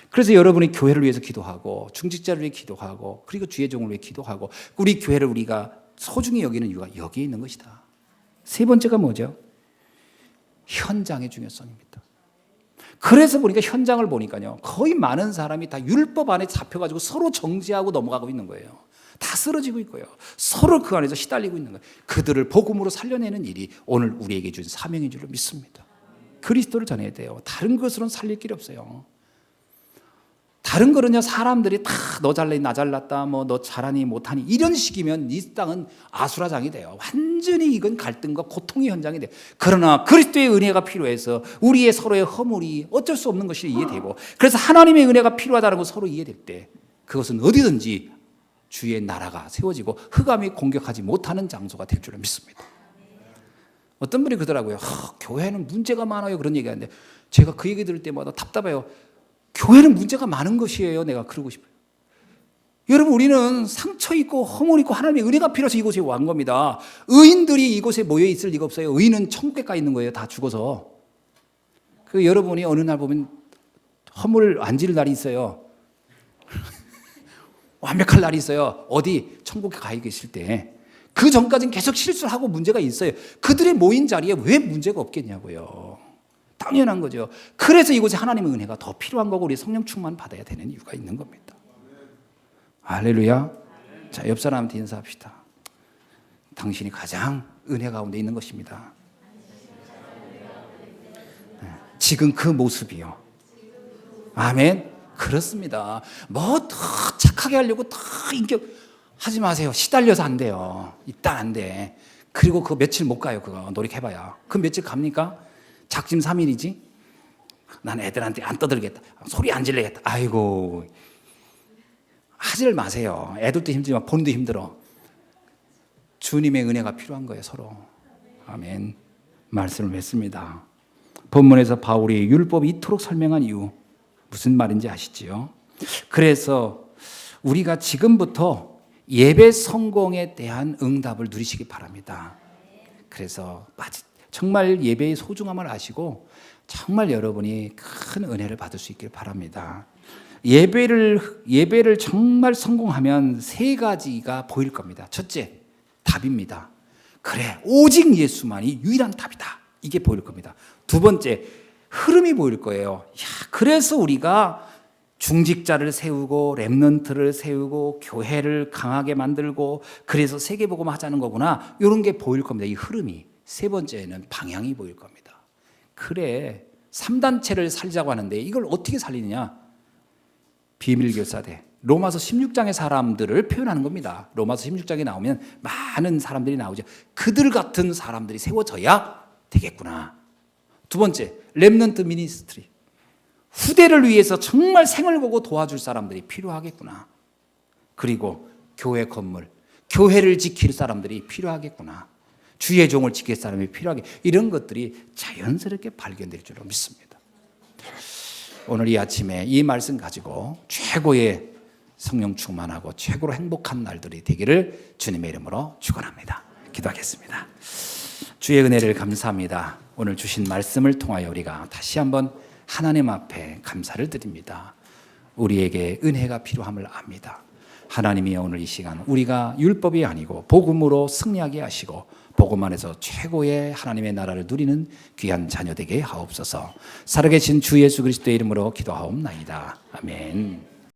그래서 여러분이 교회를 위해서 기도하고 중직자를 위해 기도하고 그리고 주의 종을 위해 기도하고 우리 교회를 우리가 소중히 여기는 이유가 여기에 있는 것이다. 세 번째가 뭐죠? 현장의 중요성입니다. 그래서 보니까 현장을 보니까요 거의 많은 사람이 다 율법 안에 잡혀가지고 서로 정죄하고 넘어가고 있는 거예요. 다 쓰러지고 있고요. 서로 그 안에서 시달리고 있는 거예요. 그들을 복음으로 살려내는 일이 오늘 우리에게 준 사명인 줄로 믿습니다. 그리스도를 전해야 돼요. 다른 것으로는 살릴 길이 없어요. 다른 거는요 사람들이 다 너 잘났니 나 잘났다 뭐 너 잘하니 못하니 이런 식이면 이 땅은 아수라장이 돼요. 완전히 이건 갈등과 고통의 현장이 돼요. 그러나 그리스도의 은혜가 필요해서 우리의 서로의 허물이 어쩔 수 없는 것이 이해되고 그래서 하나님의 은혜가 필요하다는 거 서로 이해될 때 그것은 어디든지 주의 나라가 세워지고 흑암이 공격하지 못하는 장소가 될 줄을 믿습니다. 어떤 분이 그러더라고요. 교회는 문제가 많아요 그런 얘기하는데 제가 그 얘기 들을 때마다 답답해요. 교회는 문제가 많은 것이에요. 내가 그러고 싶어요. 여러분 우리는 상처 있고 허물 있고 하나님의 은혜가 필요해서 이곳에 온 겁니다. 의인들이 이곳에 모여 있을 리가 없어요. 의인은 천국에 가 있는 거예요. 다 죽어서. 여러분이 어느 날 보면 허물 안 지를 날이 있어요. 완벽할 날이 있어요. 어디? 천국에 가 계실 때. 그 전까지는 계속 실수를 하고 문제가 있어요. 그들의 모인 자리에 왜 문제가 없겠냐고요. 당연한 거죠. 그래서 이곳에 하나님의 은혜가 더 필요한 거고 우리 성령 충만 받아야 되는 이유가 있는 겁니다. 할렐루야. 자, 옆 사람한테 인사합시다. 당신이 가장 은혜 가운데 있는 것입니다. 지금 그 모습이요. 아멘. 그렇습니다. 뭐 더 착하게 하려고 더 인격 하지 마세요. 시달려서 안 돼요. 일단 안 돼. 그리고 그거 며칠 못 가요. 그거 노력해봐야. 그 며칠 갑니까? 작심 3일이지? 난 애들한테 안 떠들겠다. 소리 안 질러겠다. 아이고. 하지를 마세요. 애들도 힘들지만 본인도 힘들어. 주님의 은혜가 필요한 거예요. 서로. 아멘. 말씀을 맺습니다. 본문에서 바울이 율법이 이토록 설명한 이유 무슨 말인지 아시지요? 그래서 우리가 지금부터 예배 성공에 대한 응답을 누리시기 바랍니다. 그래서 정말 예배의 소중함을 아시고 정말 여러분이 큰 은혜를 받을 수 있길 바랍니다. 예배를 정말 성공하면 세 가지가 보일 겁니다. 첫째, 답입니다. 그래, 오직 예수만이 유일한 답이다. 이게 보일 겁니다. 두 번째, 흐름이 보일 거예요. 그래서 우리가 중직자를 세우고 렘넌트를 세우고 교회를 강하게 만들고 그래서 세계복음 하자는 거구나. 이런 게 보일 겁니다. 이 흐름이. 세 번째는 방향이 보일 겁니다. 그래, 3단체를 살자고 하는데 이걸 어떻게 살리느냐? 비밀교사대. 로마서 16장의 사람들을 표현하는 겁니다. 로마서 16장에 나오면 많은 사람들이 나오죠. 그들 같은 사람들이 세워져야 되겠구나. 두 번째, 렘넌트 미니스트리. 후대를 위해서 정말 생을 거고 도와줄 사람들이 필요하겠구나. 그리고 교회 건물, 교회를 지킬 사람들이 필요하겠구나. 주의 종을 지킬 사람이 필요하게, 이런 것들이 자연스럽게 발견될 줄로 믿습니다. 오늘 이 아침에 이 말씀 가지고 최고의 성령 충만하고 최고로 행복한 날들이 되기를 주님의 이름으로 축원합니다. 기도하겠습니다. 주의 은혜를 감사합니다. 오늘 주신 말씀을 통하여 우리가 다시 한번 하나님 앞에 감사를 드립니다. 우리에게 은혜가 필요함을 압니다. 하나님이 오늘 이 시간 우리가 율법이 아니고 복음으로 승리하게 하시고 복음 안에서 최고의 하나님의 나라를 누리는 귀한 자녀 되게 하옵소서. 살아계신 주 예수 그리스도의 이름으로 기도하옵나이다. 아멘.